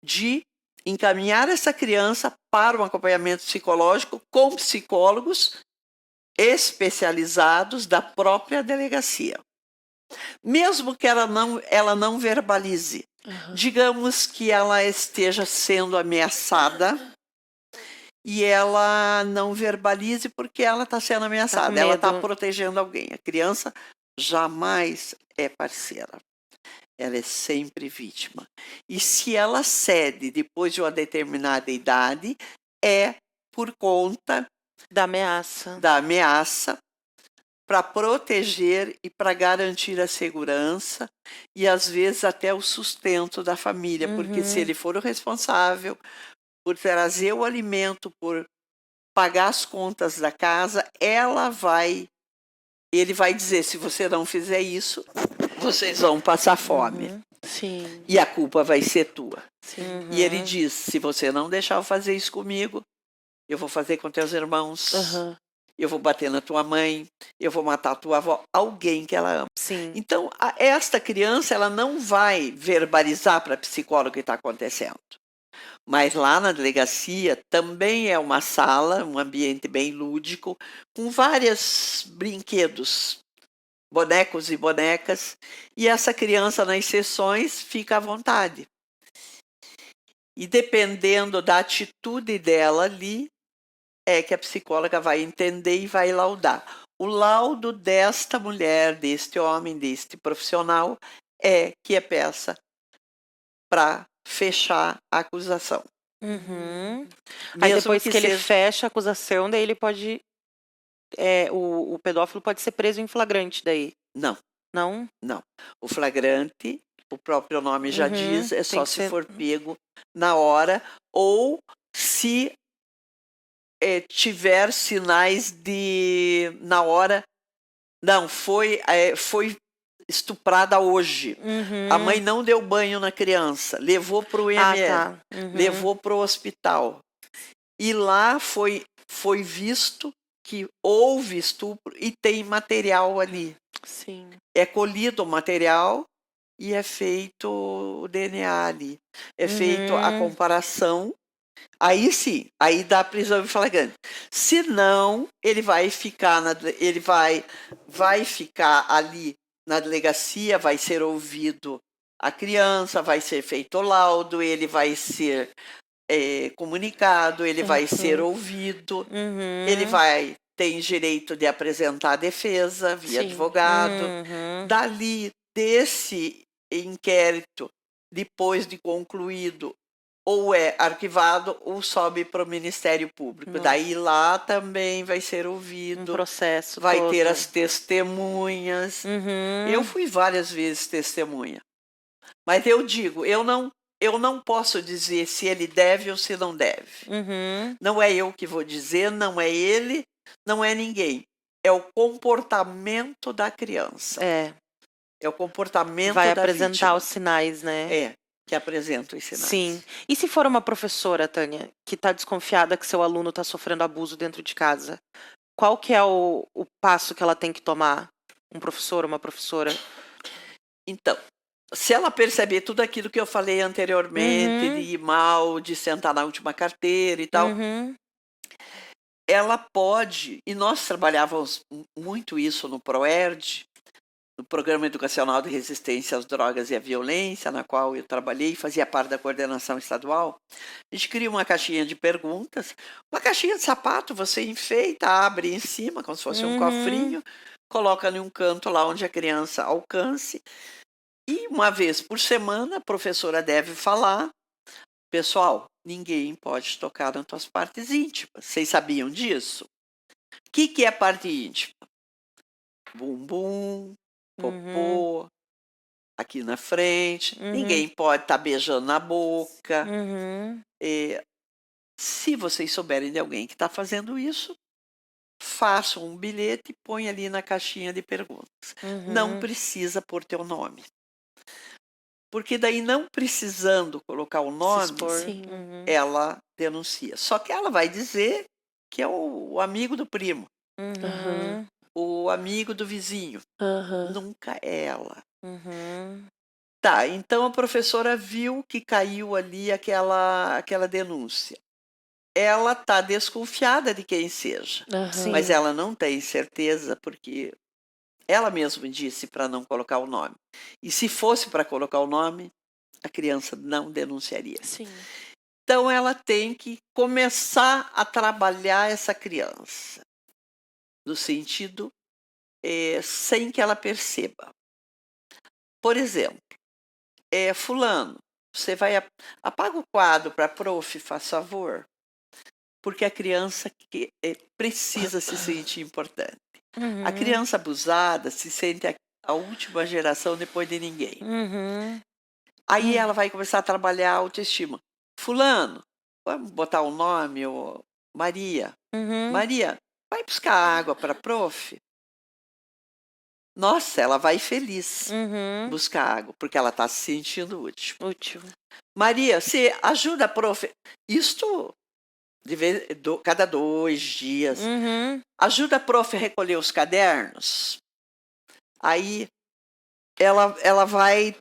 Speaker 2: de encaminhar essa criança para um acompanhamento psicológico com psicólogos especializados da própria delegacia. Mesmo que ela não verbalize,
Speaker 1: Aham.
Speaker 2: digamos que ela esteja sendo ameaçada e ela não verbalize porque ela está sendo ameaçada, ela está
Speaker 3: medo.
Speaker 2: protegendo alguém. A criança jamais é parceira. Ela é sempre vítima. E se ela cede depois de uma determinada idade, é por conta
Speaker 3: Da ameaça.
Speaker 2: da ameaça para proteger e para garantir a segurança e às vezes até o sustento da família, porque se
Speaker 3: Uhum.
Speaker 2: ele for o responsável por trazer o alimento, por pagar as contas da casa, ele vai dizer, se você não fizer isso, vocês vão passar fome.
Speaker 3: Uhum.
Speaker 1: Sim.
Speaker 2: E a culpa vai ser tua.
Speaker 1: Sim.
Speaker 3: Uhum.
Speaker 2: E ele diz, se você não deixar eu fazer isso comigo, eu vou fazer com teus irmãos,
Speaker 1: Aham.
Speaker 2: eu vou bater na tua mãe, eu vou matar a tua avó, alguém que ela ama.
Speaker 3: Sim.
Speaker 2: Então, esta criança, ela não vai verbalizar para a psicóloga o que está acontecendo. Mas lá na delegacia também é uma sala, um ambiente bem lúdico, com vários brinquedos, bonecos e bonecas, e essa criança nas sessões fica à vontade. E dependendo da atitude dela ali, é que a psicóloga vai entender e vai laudar. O laudo desta mulher, deste homem, deste profissional, é que é peça para fechar a acusação.
Speaker 3: Uhum. Aí
Speaker 2: Mesmo
Speaker 3: depois que ele
Speaker 2: seja...
Speaker 3: fecha a acusação, daí ele pode. O pedófilo pode ser preso em flagrante daí.
Speaker 2: Não,
Speaker 3: Não?
Speaker 2: não. O flagrante, o próprio nome já
Speaker 3: Uhum.
Speaker 2: diz, é
Speaker 3: Tem
Speaker 2: só
Speaker 3: que
Speaker 2: se
Speaker 3: ser.
Speaker 2: for pego na hora ou se tiver sinais de na hora. Não, foi estuprada hoje. A mãe
Speaker 3: Uhum.
Speaker 2: não deu banho na criança, levou para o
Speaker 3: Ah,
Speaker 2: IML,
Speaker 3: tá. Uhum.
Speaker 2: levou para o hospital. E lá foi visto que houve estupro e tem material ali.
Speaker 1: Sim.
Speaker 2: É colhido o material e é feito o DNA ali. É feito a
Speaker 3: Uhum.
Speaker 2: comparação. Aí sim, aí dá prisão em flagrante. Se não, ele vai ficar vai ficar ali na delegacia, vai ser ouvido a criança, vai ser feito o laudo, ele vai ser comunicado, ele vai ser ouvido,
Speaker 3: Uhum.
Speaker 2: ele tem direito de apresentar a defesa via
Speaker 1: Sim.
Speaker 2: advogado.
Speaker 3: Uhum.
Speaker 2: Dali, desse inquérito depois de concluído ou é arquivado ou sobe para o Ministério Público.
Speaker 3: Nossa.
Speaker 2: Daí lá também vai ser
Speaker 3: Um
Speaker 2: ouvido,
Speaker 3: processo
Speaker 2: vai
Speaker 3: todo.
Speaker 2: ter as testemunhas.
Speaker 3: Uhum.
Speaker 2: Eu fui várias vezes testemunha. Mas eu digo, eu não posso dizer se ele deve ou se não deve.
Speaker 3: Uhum.
Speaker 2: Não é eu que vou dizer, não é ele, não é ninguém. É o comportamento da criança.
Speaker 3: É,
Speaker 2: É o comportamento
Speaker 3: vai
Speaker 2: da
Speaker 3: apresentar
Speaker 2: vítima.
Speaker 3: os sinais, né?
Speaker 2: É, que apresenta os sinais.
Speaker 3: Sim. E se for uma professora, Tânia, que está desconfiada que seu aluno está sofrendo abuso dentro de casa, qual que é o passo que ela tem que tomar? Um professor, uma professora?
Speaker 2: Então, se ela perceber tudo aquilo que eu falei anteriormente,
Speaker 3: Uhum.
Speaker 2: de ir mal, de sentar na última carteira e tal,
Speaker 3: Uhum.
Speaker 2: ela pode, e nós trabalhávamos muito isso no ProERD, no Programa Educacional de Resistência às Drogas e à Violência, na qual eu trabalhei e fazia parte da coordenação estadual. A gente cria uma caixinha de perguntas, uma caixinha de sapato, você enfeita, abre em cima, como se fosse um cofrinho, coloca em um canto lá onde a criança alcance, e uma vez por semana a professora deve falar: pessoal, ninguém pode tocar nas tuas partes íntimas. Vocês sabiam disso? O que é parte íntima? Bumbum, popô, aqui na frente. Ninguém pode estar beijando na boca.
Speaker 3: Uhum.
Speaker 2: Se vocês souberem de alguém que está fazendo isso, façam um bilhete e põe ali na caixinha de perguntas. Não precisa pôr teu nome. Porque daí, não precisando colocar o
Speaker 3: Se
Speaker 2: nome,
Speaker 3: expor.
Speaker 1: Sim.
Speaker 3: Uhum.
Speaker 2: ela denuncia. Só que ela vai dizer que é o amigo do primo,
Speaker 3: Uhum.
Speaker 2: o amigo do vizinho.
Speaker 1: Aham.
Speaker 2: Nunca é ela.
Speaker 3: Uhum.
Speaker 2: Tá, então a professora viu que caiu ali aquela denúncia. Ela está desconfiada de quem seja,
Speaker 1: Aham.
Speaker 2: mas ela não tem certeza, porque ela mesma disse para não colocar o nome. E se fosse para colocar o nome, a criança não denunciaria.
Speaker 1: Sim.
Speaker 2: Então ela tem que começar a trabalhar essa criança, no sentido sem que ela perceba. Por exemplo, fulano, você vai apaga o quadro para a prof, faz favor, porque a criança precisa se sentir importante. A
Speaker 3: Uhum.
Speaker 2: criança abusada se sente a última geração depois de ninguém.
Speaker 3: Uhum.
Speaker 2: Aí ela vai começar a trabalhar a autoestima. Fulano, vamos botar o nome, Maria.
Speaker 3: Uhum.
Speaker 2: Maria, vai buscar água para a prof? Nossa, ela vai feliz
Speaker 3: Uhum.
Speaker 2: buscar água, porque ela está se sentindo útil.
Speaker 3: Útil.
Speaker 2: Maria, você ajuda a prof? Isto cada 2 dias.
Speaker 3: Uhum.
Speaker 2: Ajuda a prof a recolher os cadernos? Aí ela vai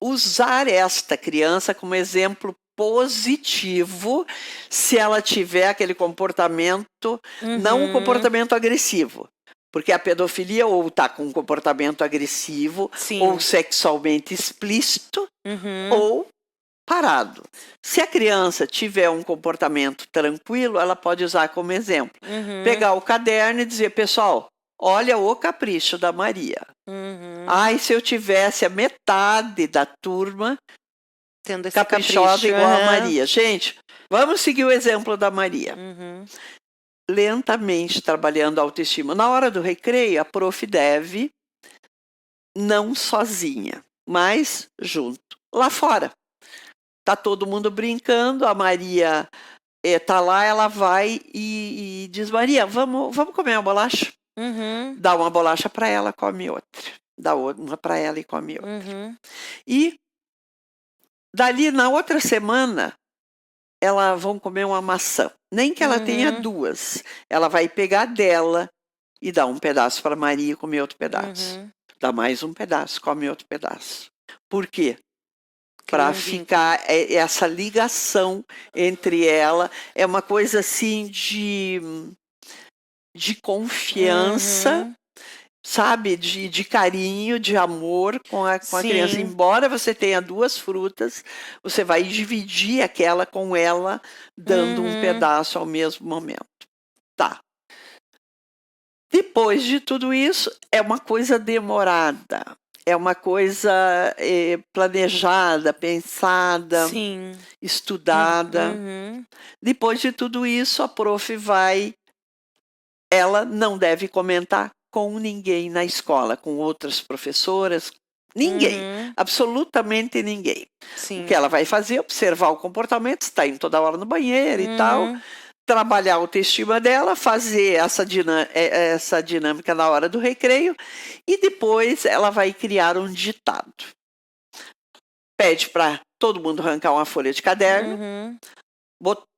Speaker 2: usar esta criança como exemplo positivo se ela tiver aquele comportamento, não um comportamento agressivo. Porque a pedofilia ou está com um comportamento agressivo,
Speaker 3: Sim.
Speaker 2: ou sexualmente explícito,
Speaker 3: Uhum.
Speaker 2: ou parado. Se a criança tiver um comportamento tranquilo, ela pode usar como exemplo.
Speaker 3: Uhum.
Speaker 2: Pegar o caderno e dizer: pessoal, olha o capricho da Maria.
Speaker 3: Uhum.
Speaker 2: Ai, se eu tivesse a metade da turma
Speaker 3: Tendo esse
Speaker 2: caprichosa
Speaker 3: capricho.
Speaker 2: igual a
Speaker 3: Uhum.
Speaker 2: Maria. Gente, vamos seguir o exemplo da Maria.
Speaker 3: Uhum.
Speaker 2: Lentamente trabalhando a autoestima. Na hora do recreio, a prof deve, não sozinha, mas junto. Lá fora. Tá todo mundo brincando, a Maria tá lá, ela vai e diz: Maria, vamos comer uma bolacha?
Speaker 3: Uhum.
Speaker 2: Dá uma bolacha para ela, come outra. Dá uma para ela e come outra.
Speaker 3: Uhum.
Speaker 2: E dali, na outra semana, elas vão comer uma maçã. Nem que ela tenha 2. Ela vai pegar dela e dar um pedaço para Maria e comer outro pedaço.
Speaker 3: Uhum.
Speaker 2: Dá mais um pedaço, come outro pedaço. Por quê?
Speaker 3: Cria
Speaker 2: Para
Speaker 3: um
Speaker 2: ficar essa ligação entre ela. É uma coisa assim de confiança,
Speaker 3: Uhum.
Speaker 2: sabe? De carinho, de amor com a criança.
Speaker 3: Sim.
Speaker 2: Embora você tenha 2 frutas, você vai dividir aquela com ela, dando um pedaço ao mesmo momento. Tá. Depois de tudo isso, é uma coisa demorada. é uma coisa planejada, pensada,
Speaker 3: Sim.
Speaker 2: estudada.
Speaker 3: Uhum.
Speaker 2: Depois de tudo isso, a prof ela não deve comentar com ninguém na escola, com outras professoras, ninguém,
Speaker 3: Uhum.
Speaker 2: absolutamente ninguém. O
Speaker 3: Sim.
Speaker 2: que ela vai fazer é observar o comportamento, está indo toda hora no banheiro e tal,
Speaker 3: Uhum.
Speaker 2: trabalhar a autoestima dela, fazer essa dinâmica na hora do recreio e depois ela vai criar um ditado. Pede para todo mundo arrancar uma folha de caderno,
Speaker 3: Uhum.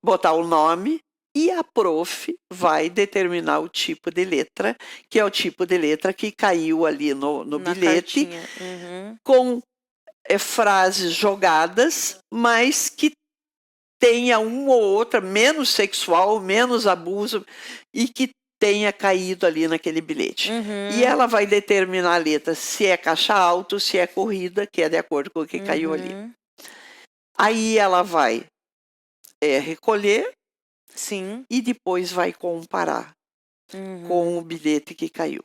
Speaker 2: botar o nome e a prof vai determinar o tipo de letra, que é o tipo de letra que caiu ali no
Speaker 3: Na
Speaker 2: bilhete,
Speaker 3: cartinha. Uhum.
Speaker 2: com frases jogadas, mas que tenha uma ou outra menos sexual, menos abuso e que tenha caído ali naquele bilhete. E
Speaker 3: Uhum.
Speaker 2: ela vai determinar a letra, se é caixa alto, se é corrida, que é de acordo com o que caiu ali.
Speaker 3: Uhum.
Speaker 2: Aí ela vai recolher
Speaker 3: Sim.
Speaker 2: e depois vai comparar
Speaker 3: Uhum.
Speaker 2: com o bilhete que caiu.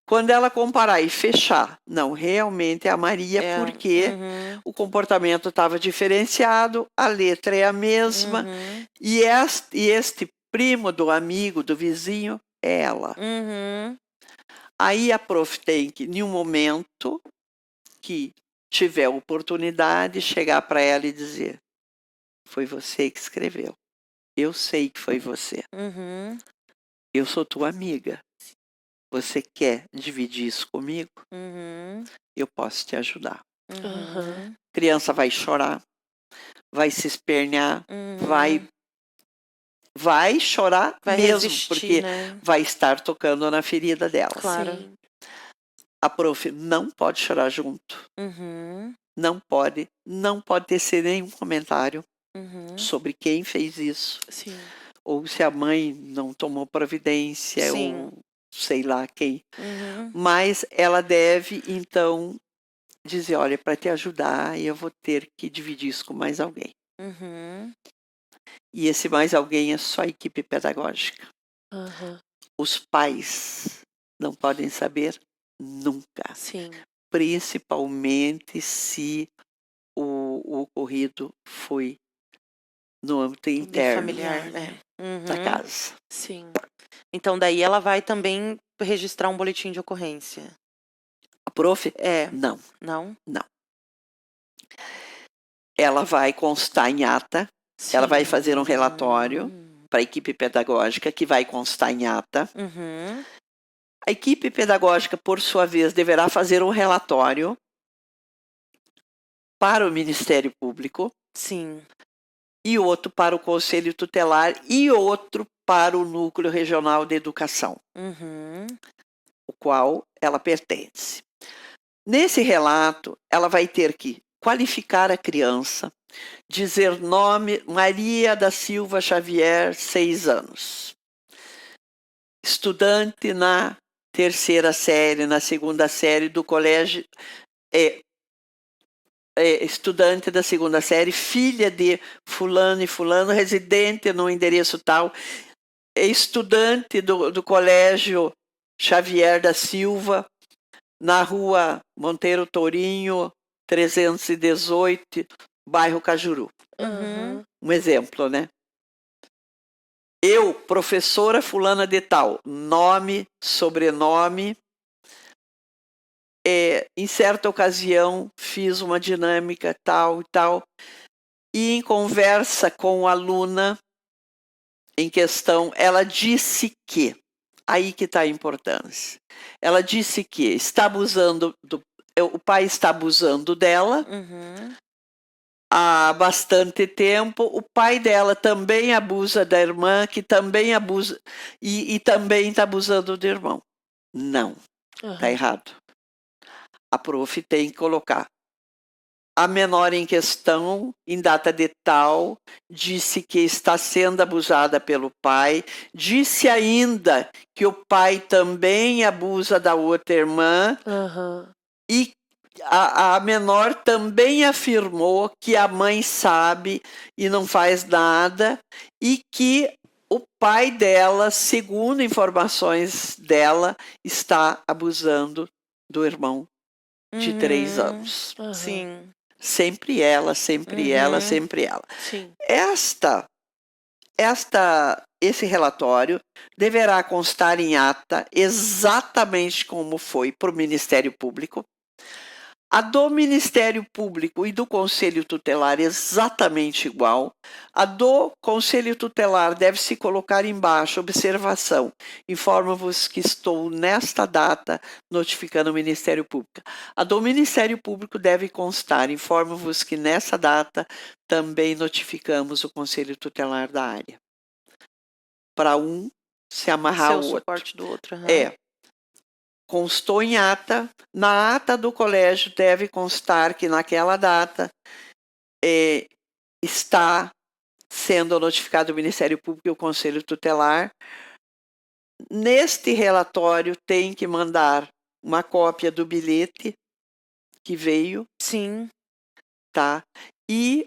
Speaker 2: Quando ela comparar e fechar, não, realmente é a Maria, porque
Speaker 3: Uhum.
Speaker 2: o comportamento estava diferenciado, a letra é a mesma,
Speaker 3: Uhum.
Speaker 2: e este primo do amigo, do vizinho, é ela.
Speaker 3: Uhum.
Speaker 2: Aí a prof tem que, em um momento que tiver oportunidade, chegar para ela e dizer: foi você que escreveu. Eu sei que foi você.
Speaker 3: Uhum.
Speaker 2: Eu sou tua amiga. Você quer dividir isso comigo?
Speaker 3: Uhum.
Speaker 2: Eu posso te ajudar.
Speaker 1: Aham.
Speaker 3: Uhum.
Speaker 2: Criança vai chorar, vai se espernear,
Speaker 3: Uhum.
Speaker 2: vai chorar
Speaker 3: Vai
Speaker 2: mesmo,
Speaker 3: resistir,
Speaker 2: porque
Speaker 3: né?
Speaker 2: vai estar tocando na ferida dela.
Speaker 3: Claro.
Speaker 1: Sim.
Speaker 2: A prof não pode chorar junto,
Speaker 3: Uhum.
Speaker 2: não pode tecer nenhum comentário
Speaker 3: Uhum.
Speaker 2: sobre quem fez isso,
Speaker 1: Sim.
Speaker 2: ou se a mãe não tomou providência,
Speaker 3: Sim.
Speaker 2: ou sei lá quem.
Speaker 3: Uhum.
Speaker 2: Mas ela deve, então, dizer: olha, para te ajudar, eu vou ter que dividir isso com mais alguém.
Speaker 3: Uhum.
Speaker 2: E esse mais alguém é só a equipe pedagógica.
Speaker 1: Aham.
Speaker 2: Os pais não podem saber nunca,
Speaker 1: Sim.
Speaker 2: principalmente se o ocorrido foi no âmbito interno
Speaker 3: Familiar,
Speaker 1: né?
Speaker 3: né?
Speaker 2: da
Speaker 3: Uhum.
Speaker 2: casa.
Speaker 1: Sim.
Speaker 3: Então daí ela vai também registrar um boletim de ocorrência.
Speaker 2: A prof?
Speaker 3: É.
Speaker 2: Não.
Speaker 3: Não?
Speaker 2: Ela vai constar em ata, ela vai
Speaker 1: Sim.
Speaker 2: fazer um relatório para a equipe pedagógica, que vai constar em ata.
Speaker 3: Uhum.
Speaker 2: A equipe pedagógica, por sua vez, deverá fazer um relatório para o Ministério Público,
Speaker 3: Sim.
Speaker 2: e outro para o Conselho Tutelar, e outro para o Núcleo Regional de Educação,
Speaker 3: Uhum.
Speaker 2: o qual ela pertence. Nesse relato, ela vai ter que qualificar a criança, dizer nome: Maria da Silva Xavier, 6 anos. Estudante na terceira série, na segunda série do colégio, estudante da segunda série, filha de fulano e fulano, residente no endereço tal, estudante do colégio Xavier da Silva, na rua Monteiro Tourinho, 318, bairro Cajuru.
Speaker 3: Uhum.
Speaker 2: Um exemplo, né? Eu, professora fulana de tal, nome, sobrenome. Em certa ocasião, fiz uma dinâmica tal e tal, e em conversa com a aluna em questão, ela disse que, aí que está a importância, ela disse que está abusando, o pai está abusando dela
Speaker 3: Uhum.
Speaker 2: há bastante tempo, o pai dela também abusa da irmã, que também abusa, e também está abusando do irmão. Não, está
Speaker 1: Aham.
Speaker 2: errado. A prof tem que colocar: a menor em questão, em data de tal, disse que está sendo abusada pelo pai, disse ainda que o pai também abusa da outra irmã,
Speaker 1: Aham.
Speaker 2: e a menor também afirmou que a mãe sabe e não faz nada, e que o pai dela, segundo informações dela, está abusando do irmão de 3 anos.
Speaker 1: Aham.
Speaker 3: Sim.
Speaker 2: Sempre ela, sempre ela,
Speaker 3: Uhum.
Speaker 2: sempre ela.
Speaker 1: Sim.
Speaker 2: Esse relatório deverá constar em ata exatamente como foi para o Ministério Público. A do Ministério Público e do Conselho Tutelar exatamente igual. A do Conselho Tutelar deve-se colocar embaixo, observação, informo-vos que estou nesta data notificando o Ministério Público. A do Ministério Público deve constar, informo-vos que nessa data também notificamos o Conselho Tutelar da área. Para um se amarrar
Speaker 3: Ser o
Speaker 2: ao outro.
Speaker 3: suporte do outro. aham.
Speaker 2: É. Constou em ata. Na ata do colégio deve constar que naquela data está sendo notificado o Ministério Público e o Conselho Tutelar. Neste relatório tem que mandar uma cópia do bilhete que veio,
Speaker 3: Sim.
Speaker 2: tá? E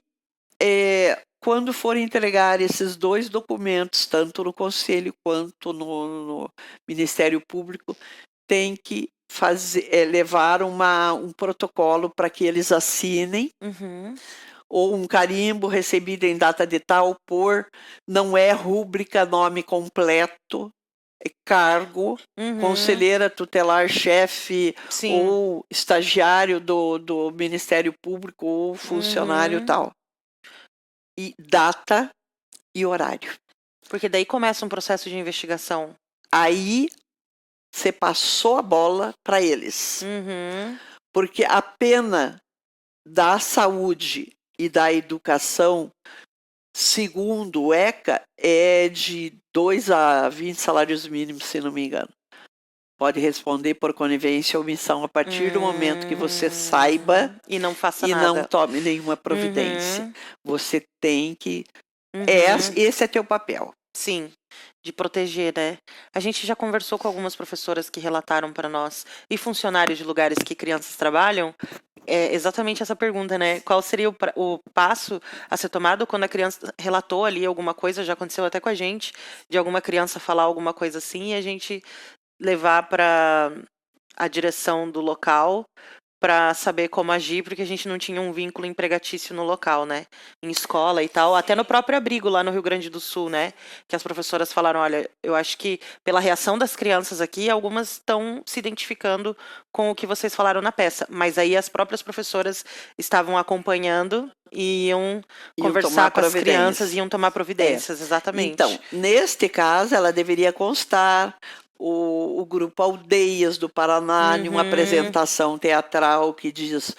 Speaker 2: quando for entregar esses 2 documentos, tanto no Conselho quanto no Ministério Público, tem que levar um protocolo para que eles assinem,
Speaker 3: Uhum.
Speaker 2: ou um carimbo recebido em data de tal por, não é rúbrica, nome completo, é cargo,
Speaker 3: Uhum.
Speaker 2: conselheira tutelar, chefe
Speaker 3: Sim.
Speaker 2: ou estagiário do Ministério Público ou funcionário
Speaker 3: Uhum.
Speaker 2: tal. E data e horário.
Speaker 3: Porque daí começa um processo de investigação.
Speaker 2: Aí você passou a bola para eles.
Speaker 3: Uhum.
Speaker 2: Porque a pena da saúde e da educação, segundo o ECA, é de 2 a 20 salários mínimos, se não me engano. Pode responder por conivência ou omissão a partir do momento que você saiba
Speaker 3: E não faça
Speaker 2: e
Speaker 3: nada.
Speaker 2: não tome nenhuma providência.
Speaker 3: Uhum.
Speaker 2: Você tem que...
Speaker 3: Uhum.
Speaker 2: Esse é teu papel.
Speaker 3: Sim, de proteger, né? A gente já conversou com algumas professoras que relataram para nós e funcionários de lugares que crianças trabalham. É exatamente essa pergunta, né? Qual seria o passo a ser tomado quando a criança relatou ali alguma coisa, já aconteceu até com a gente, de alguma criança falar alguma coisa assim e a gente levar para a direção do local para saber como agir, porque a gente não tinha um vínculo empregatício no local, né? Em escola e tal, até no próprio abrigo lá no Rio Grande do Sul, né? Que as professoras falaram, olha, eu acho que pela reação das crianças aqui, algumas estão se identificando com o que vocês falaram na peça, mas aí as próprias professoras estavam acompanhando e iam conversar com as crianças, iam tomar providências, exatamente.
Speaker 2: Então, neste caso, ela deveria constar o grupo Aldeias do Paraná, em uma apresentação teatral que diz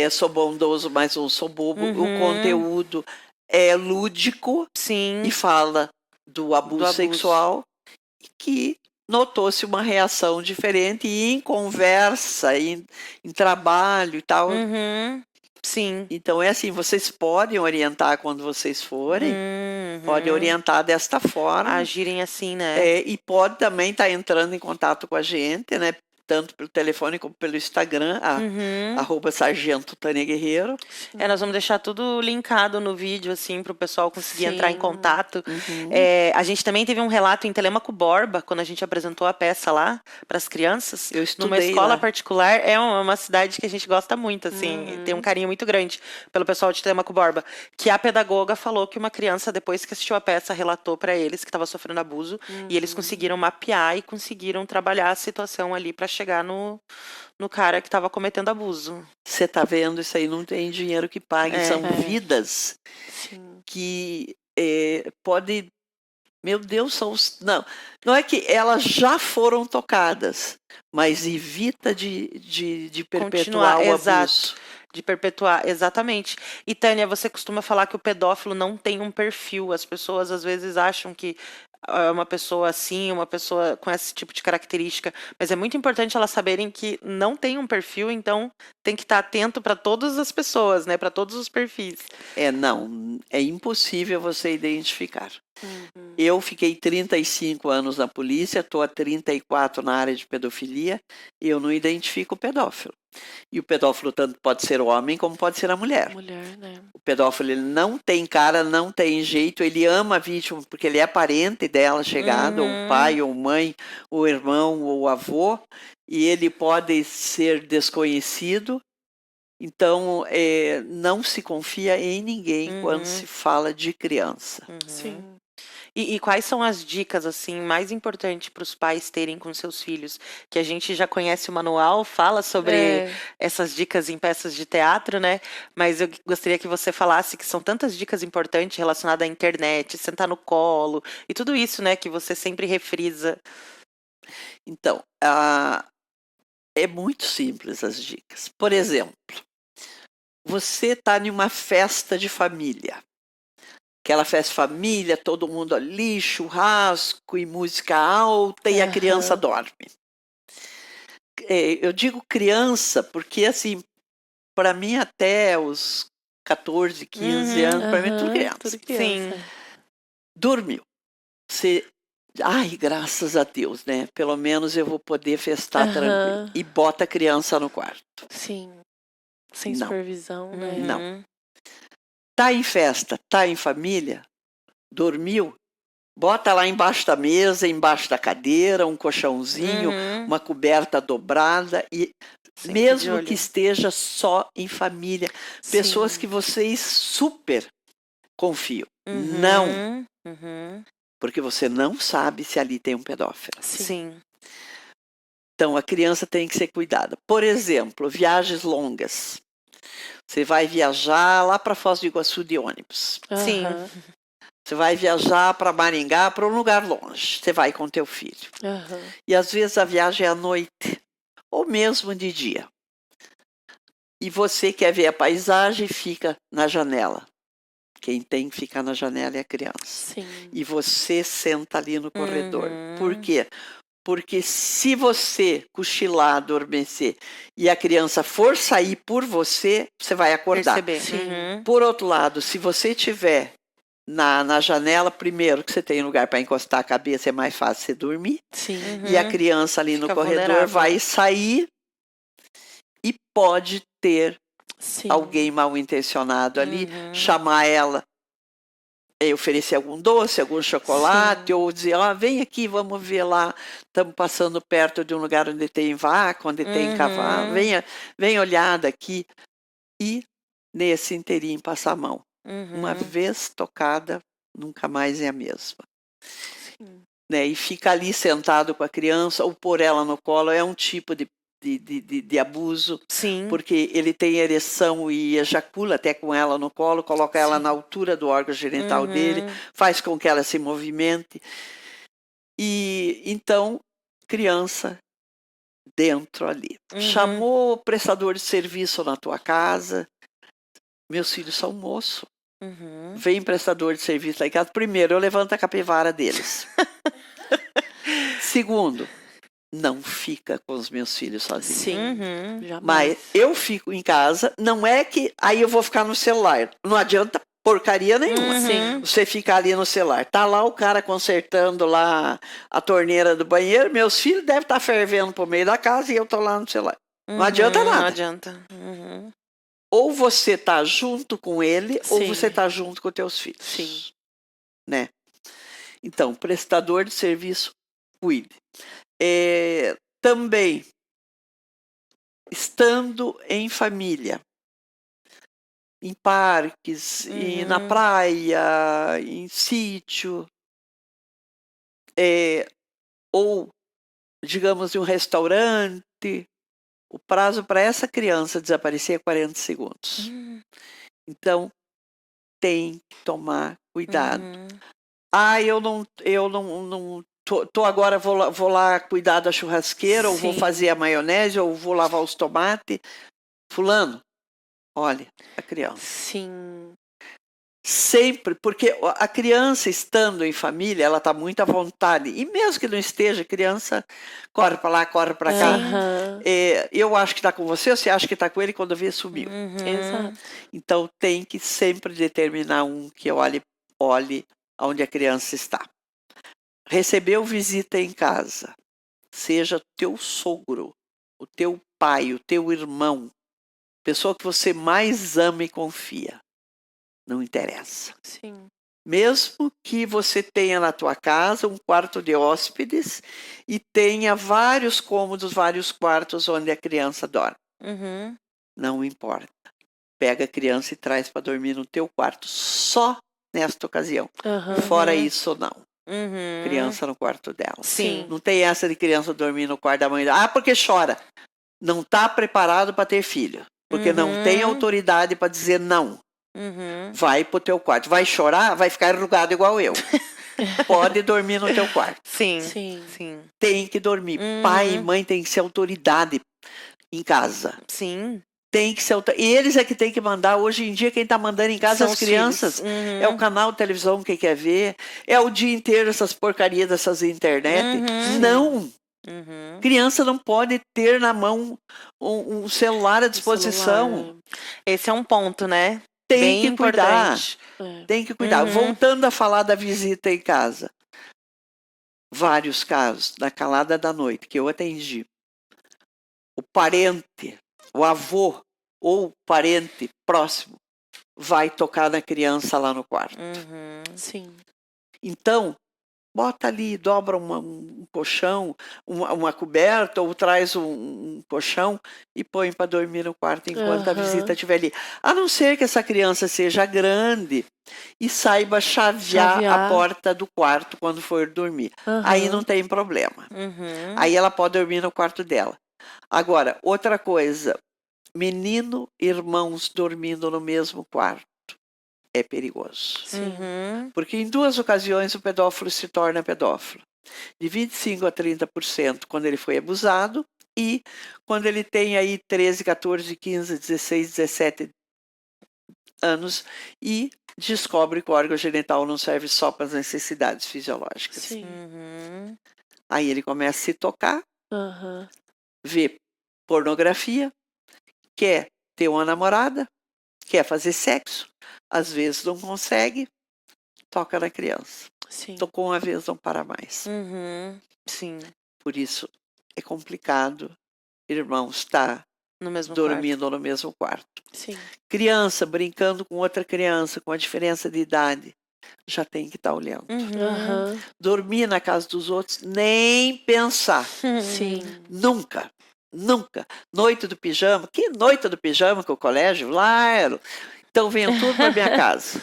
Speaker 2: sou bondoso, mas não sou bobo. O conteúdo é lúdico.
Speaker 3: Sim.
Speaker 2: E fala do abuso sexual, que notou-se uma reação diferente e em conversa, em trabalho e tal.
Speaker 3: Sim.
Speaker 2: Então é assim, vocês podem orientar quando vocês forem, podem orientar desta forma.
Speaker 3: Agirem assim, né?
Speaker 2: E pode também estar entrando em contato com a gente, né? Tanto pelo telefone como pelo Instagram, @sargento Tânia Guerreiro.
Speaker 3: Nós vamos deixar tudo linkado no vídeo, assim, para o pessoal conseguir entrar em
Speaker 1: Sim.
Speaker 3: contato. A gente também teve um relato em Telêmaco Borba, quando a gente apresentou a peça lá para as crianças.
Speaker 2: Eu estudei
Speaker 3: numa escola
Speaker 2: lá.
Speaker 3: particular, é uma cidade que a gente gosta muito, assim, tem um carinho muito grande pelo pessoal de Telêmaco Borba. Que a pedagoga falou que uma criança, depois que assistiu a peça, relatou para eles que estava sofrendo abuso, e eles conseguiram mapear e conseguiram trabalhar a situação ali para chegar no cara que estava cometendo abuso.
Speaker 2: Você tá vendo, isso aí não tem dinheiro que pague, são vidas
Speaker 1: Sim.
Speaker 2: que pode... Meu Deus, não é que elas já foram tocadas, mas evita de perpetuar o abuso.
Speaker 3: De perpetuar, exatamente. E Tânia, você costuma falar que o pedófilo não tem um perfil. As pessoas às vezes acham que é uma pessoa assim, uma pessoa com esse tipo de característica, mas é muito importante elas saberem que não tem um perfil, então tem que estar atento para todas as pessoas, né, para todos os perfis.
Speaker 2: Não, é impossível você identificar. Eu fiquei 35 anos na polícia, estou há 34 na área de pedofilia, e eu não identifico o pedófilo. E o pedófilo tanto pode ser homem como pode ser a mulher.
Speaker 1: Mulher, né?
Speaker 2: O pedófilo ele não tem cara, não tem jeito, ele ama a vítima porque ele é parente dela chegado, ou pai, ou mãe, ou irmão, ou avô, e ele pode ser desconhecido. Então, não se confia em ninguém quando se fala de criança.
Speaker 1: Sim.
Speaker 3: E quais são as dicas assim mais importantes para os pais terem com seus filhos? Que a gente já conhece o manual, fala sobre essas dicas em peças de teatro, né? Mas eu gostaria que você falasse que são tantas dicas importantes relacionadas à internet, sentar no colo e tudo isso, né? Que você sempre refrisa.
Speaker 2: Então, é muito simples as dicas. Por exemplo, você está em uma festa de família. Aquela festa de família, todo mundo ali, churrasco e música alta e a criança dorme. Eu digo criança porque, assim, para mim até os 14, 15 anos, para mim é tudo criança.
Speaker 1: Tudo criança.
Speaker 3: Sim.
Speaker 2: Dormiu. Você, ai, graças a Deus, né? Pelo menos eu vou poder festar tranquilo. E bota a criança no quarto.
Speaker 1: Sim. Sem
Speaker 2: Não.
Speaker 1: supervisão, né?
Speaker 2: Não. Tá em festa, tá em família, dormiu, bota lá embaixo da mesa, embaixo da cadeira, um colchãozinho, uma coberta dobrada e
Speaker 3: Sempre de
Speaker 2: mesmo
Speaker 3: olho.
Speaker 2: que esteja só em família, pessoas que vocês super confiam. Não, porque você não sabe se ali tem um pedófilo.
Speaker 3: Sim.
Speaker 2: Então a criança tem que ser cuidada. Por exemplo, viagens longas. Você vai viajar lá para Foz do Iguaçu de ônibus.
Speaker 3: Sim.
Speaker 2: Você vai viajar para Maringá, para um lugar longe. Você vai com teu filho. E às vezes a viagem é à noite, ou mesmo de dia. E você quer ver a paisagem, fica na janela. Quem tem que ficar na janela é a criança.
Speaker 1: Sim.
Speaker 2: E você senta ali no corredor. Por quê? Porque se você cochilar, adormecer, e a criança for sair por você, você vai acordar.
Speaker 3: Perceber.
Speaker 1: Sim.
Speaker 2: Por outro lado, se você tiver na janela, primeiro que você tem lugar para encostar a cabeça, é mais fácil você dormir.
Speaker 1: Sim.
Speaker 2: E a criança ali no
Speaker 3: Fica
Speaker 2: corredor
Speaker 3: vulnerável.
Speaker 2: vai sair e pode ter
Speaker 1: Sim.
Speaker 2: alguém mal intencionado ali, chamar ela, oferecer algum doce, algum chocolate, ou dizer, vem aqui, vamos ver lá, estamos passando perto de um lugar onde tem vaca, onde tem cavalo, venha olhar daqui. E nesse inteirinho passar a mão. Uma vez tocada, nunca mais é a mesma.
Speaker 1: Sim.
Speaker 2: Né? E fica ali sentado com a criança ou pôr ela no colo é um tipo de abuso.
Speaker 3: Sim.
Speaker 2: Porque ele tem ereção e ejacula até com ela no colo, coloca ela na altura do órgão genital dele, faz com que ela se movimente. E então, criança dentro ali. Chamou o prestador de serviço na tua casa. Meus filhos são moço. Vem prestador de serviço lá em casa. Primeiro, eu levanto a capivara deles. Segundo, não fica com os meus filhos sozinho.
Speaker 1: Sim. Jamais.
Speaker 2: Mas eu fico em casa, não é que aí eu vou ficar no celular. Não adianta porcaria nenhuma.
Speaker 1: Sim.
Speaker 2: Você ficar ali no celular. Tá lá o cara consertando lá a torneira do banheiro. Meus filhos devem estar fervendo pro meio da casa e eu tô lá no celular. Não adianta nada.
Speaker 3: Não adianta.
Speaker 2: Ou você tá junto com ele, ou
Speaker 1: Sim.
Speaker 2: você tá junto com teus filhos.
Speaker 1: Sim.
Speaker 2: Né? Então, prestador de serviço, cuide. Também, estando em família, em parques, e na praia, em sítio, ou, digamos, em um restaurante, o prazo para essa criança desaparecer é 40 segundos. Então, tem que tomar cuidado. Eu não agora vou lá cuidar da churrasqueira, ou vou fazer a maionese, ou vou lavar os tomates. Fulano, olha, a criança.
Speaker 1: Sim.
Speaker 2: Sempre, porque a criança estando em família, ela está muito à vontade. E mesmo que não esteja, a criança corre para lá, corre para cá. Eu acho que está com você acha que está com ele, quando vê, sumiu.
Speaker 1: Exato.
Speaker 2: Então tem que sempre determinar que olhe onde a criança está. Recebeu visita em casa, seja teu sogro, o teu pai, o teu irmão, pessoa que você mais ama e confia. Não interessa.
Speaker 1: Sim.
Speaker 2: Mesmo que você tenha na tua casa um quarto de hóspedes e tenha vários cômodos, vários quartos onde a criança dorme.
Speaker 3: Uhum.
Speaker 2: Não importa. Pega a criança e traz para dormir no teu quarto, só nesta ocasião.
Speaker 1: Aham.
Speaker 2: Fora isso, não.
Speaker 3: Uhum.
Speaker 2: Criança no quarto dela.
Speaker 3: Sim.
Speaker 2: Não tem essa de criança dormir no quarto da mãe. Ah, porque chora. Não está preparado para ter filho. Porque não tem autoridade para dizer não.
Speaker 3: Uhum.
Speaker 2: Vai pro teu quarto. Vai chorar, vai ficar enrugado igual eu. Pode dormir no teu quarto.
Speaker 3: Sim.
Speaker 1: Sim.
Speaker 3: Sim.
Speaker 2: Tem que dormir. Pai e mãe tem que ser autoridade em casa.
Speaker 3: Sim.
Speaker 2: Tem que ser e eles é que tem que mandar. Hoje em dia, quem está mandando em casa
Speaker 3: São
Speaker 2: as
Speaker 3: os
Speaker 2: crianças.
Speaker 3: filhos.
Speaker 2: É o canal de televisão que quer ver. É o dia inteiro essas porcarias dessas internet. Não.
Speaker 3: Uhum.
Speaker 2: Criança não pode ter na mão um celular à disposição.
Speaker 1: Celular,
Speaker 3: Esse é um ponto, né?
Speaker 2: Tem
Speaker 3: Bem
Speaker 2: que cuidar.
Speaker 3: importante.
Speaker 2: Tem que cuidar. Voltando a falar da visita em casa. Vários casos da calada da noite que eu atendi. O parente, o avô ou parente próximo vai tocar na criança lá no quarto.
Speaker 1: Sim.
Speaker 2: Então, bota ali, dobra um colchão, uma coberta, ou traz um colchão e põe para dormir no quarto enquanto a visita estiver ali. A não ser que essa criança seja grande e saiba chavear a porta do quarto quando for dormir. Aí não tem problema. Aí ela pode dormir no quarto dela. Agora, outra coisa, menino e irmãos dormindo no mesmo quarto é perigoso.
Speaker 1: Sim.
Speaker 2: Porque em 2 ocasiões o pedófilo se torna pedófilo. De 25% a 30% quando ele foi abusado e quando ele tem aí 13, 14, 15, 16, 17 anos e descobre que o órgão genital não serve só para as necessidades fisiológicas.
Speaker 1: Sim.
Speaker 2: Aí ele começa a se tocar,
Speaker 1: Aham.
Speaker 2: vê pornografia, quer ter uma namorada, quer fazer sexo, às vezes não consegue, toca na criança.
Speaker 1: Sim.
Speaker 2: Tocou uma vez, não para mais.
Speaker 3: Sim.
Speaker 2: Por isso é complicado, irmãos, estar
Speaker 3: No mesmo
Speaker 2: dormindo no mesmo quarto.
Speaker 1: Sim.
Speaker 2: Criança brincando com outra criança, com a diferença de idade, já tem que estar olhando.
Speaker 1: Aham.
Speaker 2: Dormir na casa dos outros, nem pensar.
Speaker 1: Sim.
Speaker 2: Nunca. Nunca. Noite do pijama. Que noite do pijama que o colégio? Lá era. Então venham tudo para minha casa.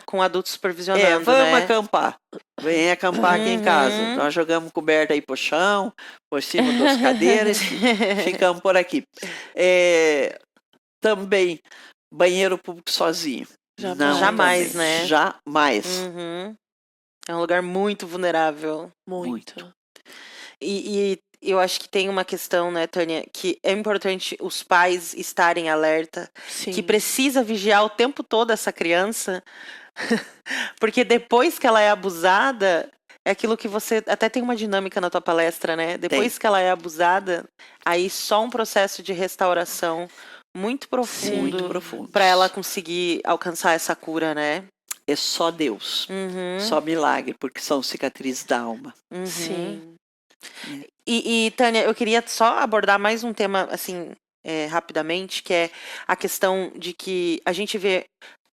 Speaker 3: Com adultos supervisionando,
Speaker 2: vamos
Speaker 3: né?
Speaker 2: acampar. Vem acampar aqui em casa. Nós jogamos coberta aí pro chão, por cima das cadeiras, ficamos por aqui. Também, banheiro público sozinho.
Speaker 1: Jamais.
Speaker 2: Não,
Speaker 3: Jamais,
Speaker 2: também.
Speaker 3: né?
Speaker 2: Jamais.
Speaker 3: É um lugar muito vulnerável.
Speaker 1: Muito.
Speaker 3: E eu acho que tem uma questão, né, Tânia, que é importante os pais estarem alerta,
Speaker 1: Sim.
Speaker 3: que precisa vigiar o tempo todo essa criança, porque depois que ela é abusada, é aquilo que você até tem uma dinâmica na tua palestra, né? Depois que ela é abusada, aí só um processo de restauração muito profundo para ela conseguir alcançar essa cura, né?
Speaker 2: É só Deus, só milagre, porque são cicatrizes da alma.
Speaker 1: Sim.
Speaker 3: E Tânia, eu queria só abordar mais um tema, assim, rapidamente, que é a questão de que a gente vê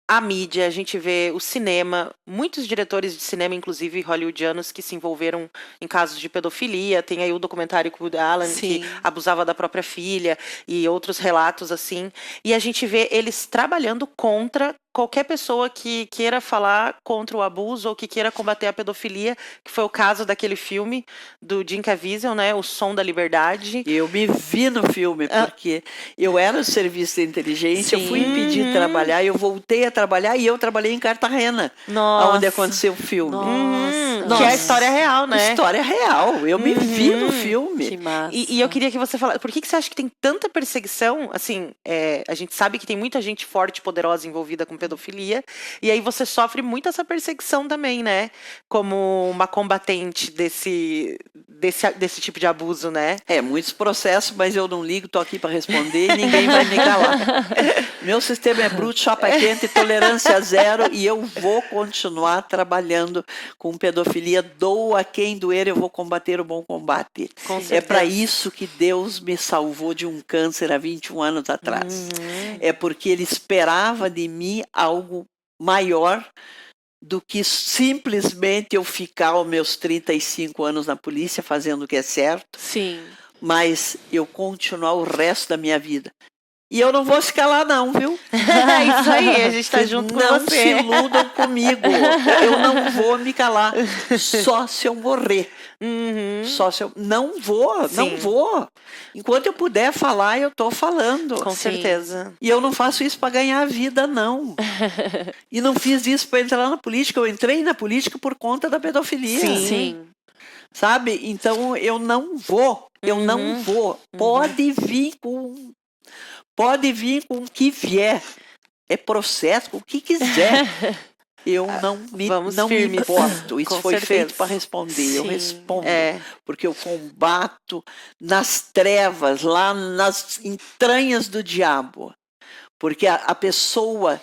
Speaker 3: a mídia, a gente vê o cinema, muitos diretores de cinema, inclusive hollywoodianos, que se envolveram em casos de pedofilia. Tem aí o documentário com o Woody Allen, que abusava da própria filha, e outros relatos assim. E a gente vê eles trabalhando contra qualquer pessoa que queira falar contra o abuso ou que queira combater a pedofilia, que foi o caso daquele filme do Jim Caviezel, né, O Som da Liberdade.
Speaker 2: Eu me vi no filme, porque eu era do serviço de inteligência, eu fui impedido de trabalhar, eu voltei a trabalhar e eu trabalhei em Cartagena, onde aconteceu o filme.
Speaker 3: Que é a história real, né?
Speaker 2: História real, eu me vi no filme.
Speaker 1: Que massa.
Speaker 3: E eu queria que você falasse, por que você acha que tem tanta perseguição? Assim, a gente sabe que tem muita gente forte e poderosa envolvida com pedofilia, e aí você sofre muito essa perseguição também, né? Como uma combatente desse tipo de abuso, né?
Speaker 2: Muitos processos, mas eu não ligo, tô aqui para responder e ninguém vai me calar. Meu sistema é bruto, chapa quente, tolerância zero, e eu vou continuar trabalhando com pedofilia. Doa quem doer, eu vou combater o bom combate. É para isso que Deus me salvou de um câncer há 21 anos atrás. É porque Ele esperava de mim algo maior do que simplesmente eu ficar os meus 35 anos na polícia fazendo o que é certo,
Speaker 1: Sim.
Speaker 2: mas eu continuar o resto da minha vida. E eu não vou ficar lá não, viu?
Speaker 3: É isso aí, a gente tá
Speaker 2: Vocês
Speaker 3: junto com
Speaker 2: não
Speaker 3: você.
Speaker 2: se iludam comigo. Eu não vou me calar. Só se eu morrer.
Speaker 3: Uhum.
Speaker 2: Só se eu... Não vou, não
Speaker 3: Sim.
Speaker 2: vou. Enquanto eu puder falar, eu tô falando.
Speaker 3: Com
Speaker 1: Sim.
Speaker 3: certeza.
Speaker 2: E eu não faço isso para ganhar a vida, não. E não fiz isso para entrar na política. Eu entrei na política por conta da pedofilia.
Speaker 3: Sim.
Speaker 1: Sim.
Speaker 2: Sabe? Então eu não vou. Eu não vou. Pode vir com o que vier. É processo, com o que quiser. Eu não me
Speaker 3: firmes.
Speaker 2: importo. Isso
Speaker 3: Com
Speaker 2: foi
Speaker 3: certeza.
Speaker 2: feito para responder. Eu
Speaker 1: Sim.
Speaker 2: respondo.
Speaker 3: É.
Speaker 2: Porque eu combato nas trevas, lá nas entranhas do diabo. Porque a pessoa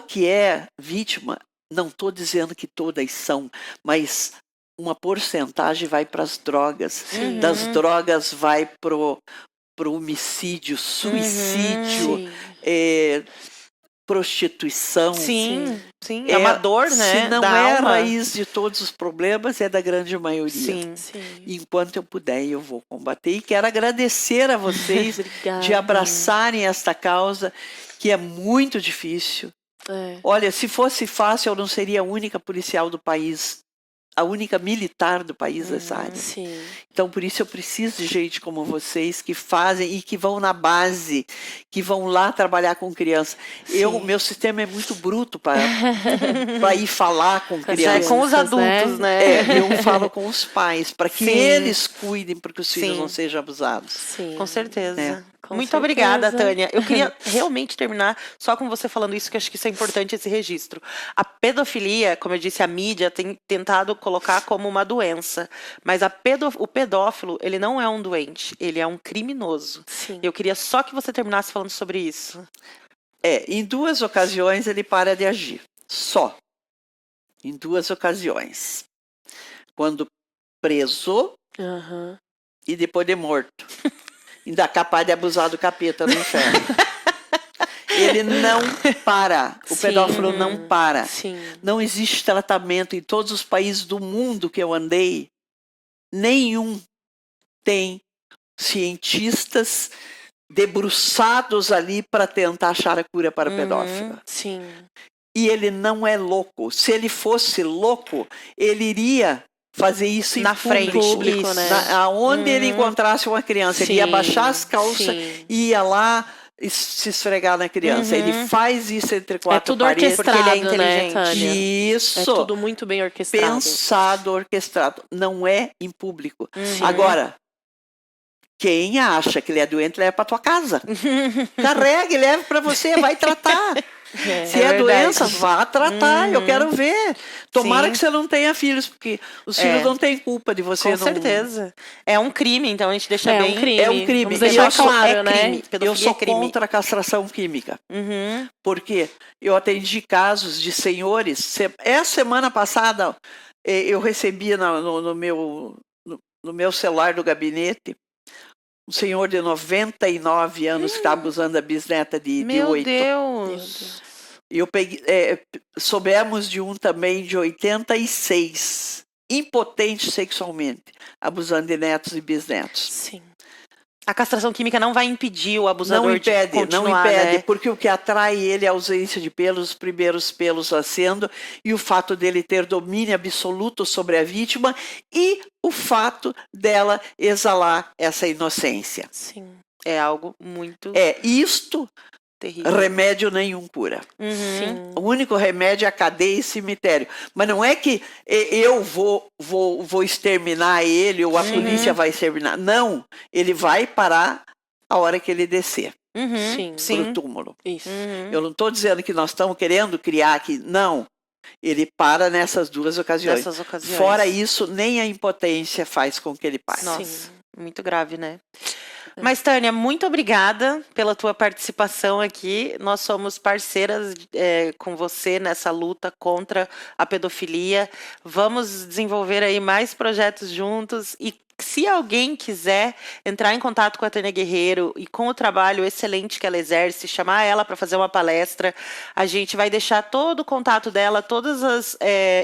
Speaker 2: que é vítima, não estou dizendo que todas são, mas uma porcentagem vai para as drogas.
Speaker 1: Sim.
Speaker 2: Das drogas vai pro homicídio, suicídio,
Speaker 1: Sim.
Speaker 2: prostituição.
Speaker 3: Sim, sim. É uma dor, né?
Speaker 2: Se não
Speaker 3: da
Speaker 2: é a
Speaker 3: alma.
Speaker 2: raiz de todos os problemas, é da grande maioria.
Speaker 3: Sim.
Speaker 1: Sim.
Speaker 2: Enquanto eu puder, eu vou combater. E quero agradecer a vocês
Speaker 1: Obrigada.
Speaker 2: de abraçarem esta causa, que é muito difícil.
Speaker 1: É.
Speaker 2: Olha, se fosse fácil, eu não seria a única policial do país, a única militar do país dessa área.
Speaker 1: Sim.
Speaker 2: Então, por isso eu preciso de gente como vocês que fazem e que vão na base, que vão lá trabalhar com criança. Meu sistema é muito bruto para ir falar com
Speaker 3: Já é
Speaker 2: crianças.
Speaker 3: com os adultos, né?
Speaker 2: Eu falo com os pais, para que
Speaker 3: Sim.
Speaker 2: eles cuidem, para que os filhos
Speaker 3: Sim.
Speaker 2: não sejam abusados.
Speaker 1: Sim.
Speaker 3: Com certeza.
Speaker 2: É.
Speaker 1: Com
Speaker 3: Muito
Speaker 1: certeza.
Speaker 3: obrigada, Tânia. Eu queria realmente terminar só com você falando isso, que eu acho que isso é importante, esse registro. A pedofilia, como eu disse, a mídia tem tentado colocar como uma doença, mas o pedófilo, ele não é um doente, ele é um criminoso.
Speaker 1: Sim.
Speaker 3: Eu queria só que você terminasse falando sobre isso.
Speaker 2: Em 2 ocasiões ele para de agir. Só. Em 2 ocasiões. Quando preso
Speaker 1: Aham.
Speaker 2: e depois de morto. Ainda é capaz de abusar do capeta no inferno. Ele não para. O
Speaker 1: Sim.
Speaker 2: pedófilo não para.
Speaker 1: Sim.
Speaker 2: Não existe tratamento em todos os países do mundo que eu andei. Nenhum tem cientistas debruçados ali para tentar achar a cura para o pedófilo.
Speaker 1: Sim.
Speaker 2: E ele não é louco. Se ele fosse louco, ele iria fazer isso
Speaker 3: Na
Speaker 2: em
Speaker 3: frente,
Speaker 2: público,
Speaker 3: isso.
Speaker 1: né?
Speaker 2: Aonde ele encontrasse uma criança, ele ia
Speaker 1: Sim,
Speaker 2: baixar as calças
Speaker 1: sim.
Speaker 2: e ia lá e se esfregar na criança. Ele faz isso entre
Speaker 1: É
Speaker 2: quatro
Speaker 1: tudo
Speaker 2: paredes.
Speaker 1: orquestrado,
Speaker 3: porque ele é
Speaker 1: né,
Speaker 3: inteligente.
Speaker 1: Tânia?
Speaker 2: Isso.
Speaker 1: É tudo muito bem orquestrado.
Speaker 2: Pensado, orquestrado. Não é em público.
Speaker 1: Sim.
Speaker 2: Agora, quem acha que ele é doente, leva para tua casa. Carregue, leve para você, vai tratar. Se é
Speaker 3: verdade.
Speaker 2: doença, vá tratar. Eu quero ver. Tomara
Speaker 3: Sim.
Speaker 2: que você não tenha filhos, porque os filhos não têm culpa de você.
Speaker 3: Com
Speaker 2: não...
Speaker 3: certeza. É um crime, então a gente deixa
Speaker 1: É
Speaker 3: bem...
Speaker 1: um crime.
Speaker 2: É um crime.
Speaker 1: Vamos deixar
Speaker 2: Eu sou-
Speaker 1: claro,
Speaker 3: é
Speaker 1: né?
Speaker 3: crime.
Speaker 2: Eu
Speaker 3: Pedofilia
Speaker 2: sou
Speaker 3: é crime.
Speaker 2: contra a castração química.
Speaker 3: Uhum.
Speaker 2: Porque eu atendi casos de senhores. Semana passada, eu recebi no meu celular do gabinete um senhor de 99 anos que está abusando da bisneta de
Speaker 3: Meu
Speaker 2: 8.
Speaker 3: Deus.
Speaker 2: E eu peguei, soubemos de um também de 86, impotente sexualmente, abusando de netos e bisnetos.
Speaker 1: Sim.
Speaker 3: A castração química não vai impedir o abusador
Speaker 2: Não impede,
Speaker 3: de continuar,
Speaker 2: não impede,
Speaker 3: né?
Speaker 2: porque o que atrai ele é a ausência de pelos, os primeiros pelos nascendo, e o fato dele ter domínio absoluto sobre a vítima, e o fato dela exalar essa inocência.
Speaker 1: Sim.
Speaker 3: É algo muito
Speaker 2: Isto,
Speaker 3: terrível.
Speaker 2: remédio nenhum cura.
Speaker 3: Uhum.
Speaker 1: Sim.
Speaker 2: O único remédio é a cadeia e cemitério. Mas não é que eu vou exterminar ele ou a polícia vai exterminar. Não, ele vai parar a hora que ele descer
Speaker 3: Uhum.
Speaker 1: Sim.
Speaker 2: pro túmulo.
Speaker 1: Isso.
Speaker 3: Uhum.
Speaker 2: Eu não estou dizendo que nós estamos querendo criar aqui. Não, ele para nessas 2 ocasiões.
Speaker 3: Nessas ocasiões.
Speaker 2: Fora isso, nem a impotência faz com que ele pare.
Speaker 3: Nossa,
Speaker 1: Sim.
Speaker 3: muito grave, né? Mas, Tânia, muito obrigada pela tua participação aqui. Nós somos parceiras com você nessa luta contra a pedofilia. Vamos desenvolver aí mais projetos juntos e se alguém quiser entrar em contato com a Tânia Guerreiro e com o trabalho excelente que ela exerce, chamar ela para fazer uma palestra, a gente vai deixar todo o contato dela, todas as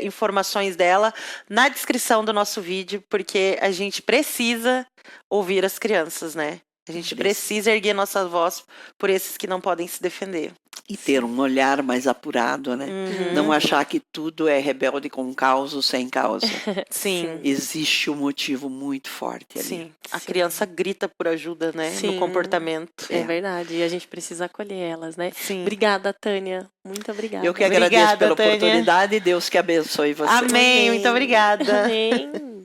Speaker 3: informações dela na descrição do nosso vídeo, porque a gente precisa ouvir as crianças, né? A gente precisa erguer nossa voz por esses que não podem se defender.
Speaker 2: E ter um olhar mais apurado, né? Não achar que tudo é rebelde com causa ou sem causa.
Speaker 3: Sim.
Speaker 2: Existe um motivo muito forte ali.
Speaker 3: Sim. A criança grita por ajuda, né?
Speaker 1: Sim.
Speaker 3: No comportamento.
Speaker 1: É verdade, e a gente precisa acolher elas, né?
Speaker 3: Sim.
Speaker 1: Obrigada, Tânia. Muito obrigada.
Speaker 2: Eu que agradeço
Speaker 3: Obrigada,
Speaker 2: pela
Speaker 3: Tânia.
Speaker 2: oportunidade e Deus que abençoe você.
Speaker 3: Amém. Muito obrigada.
Speaker 1: Amém.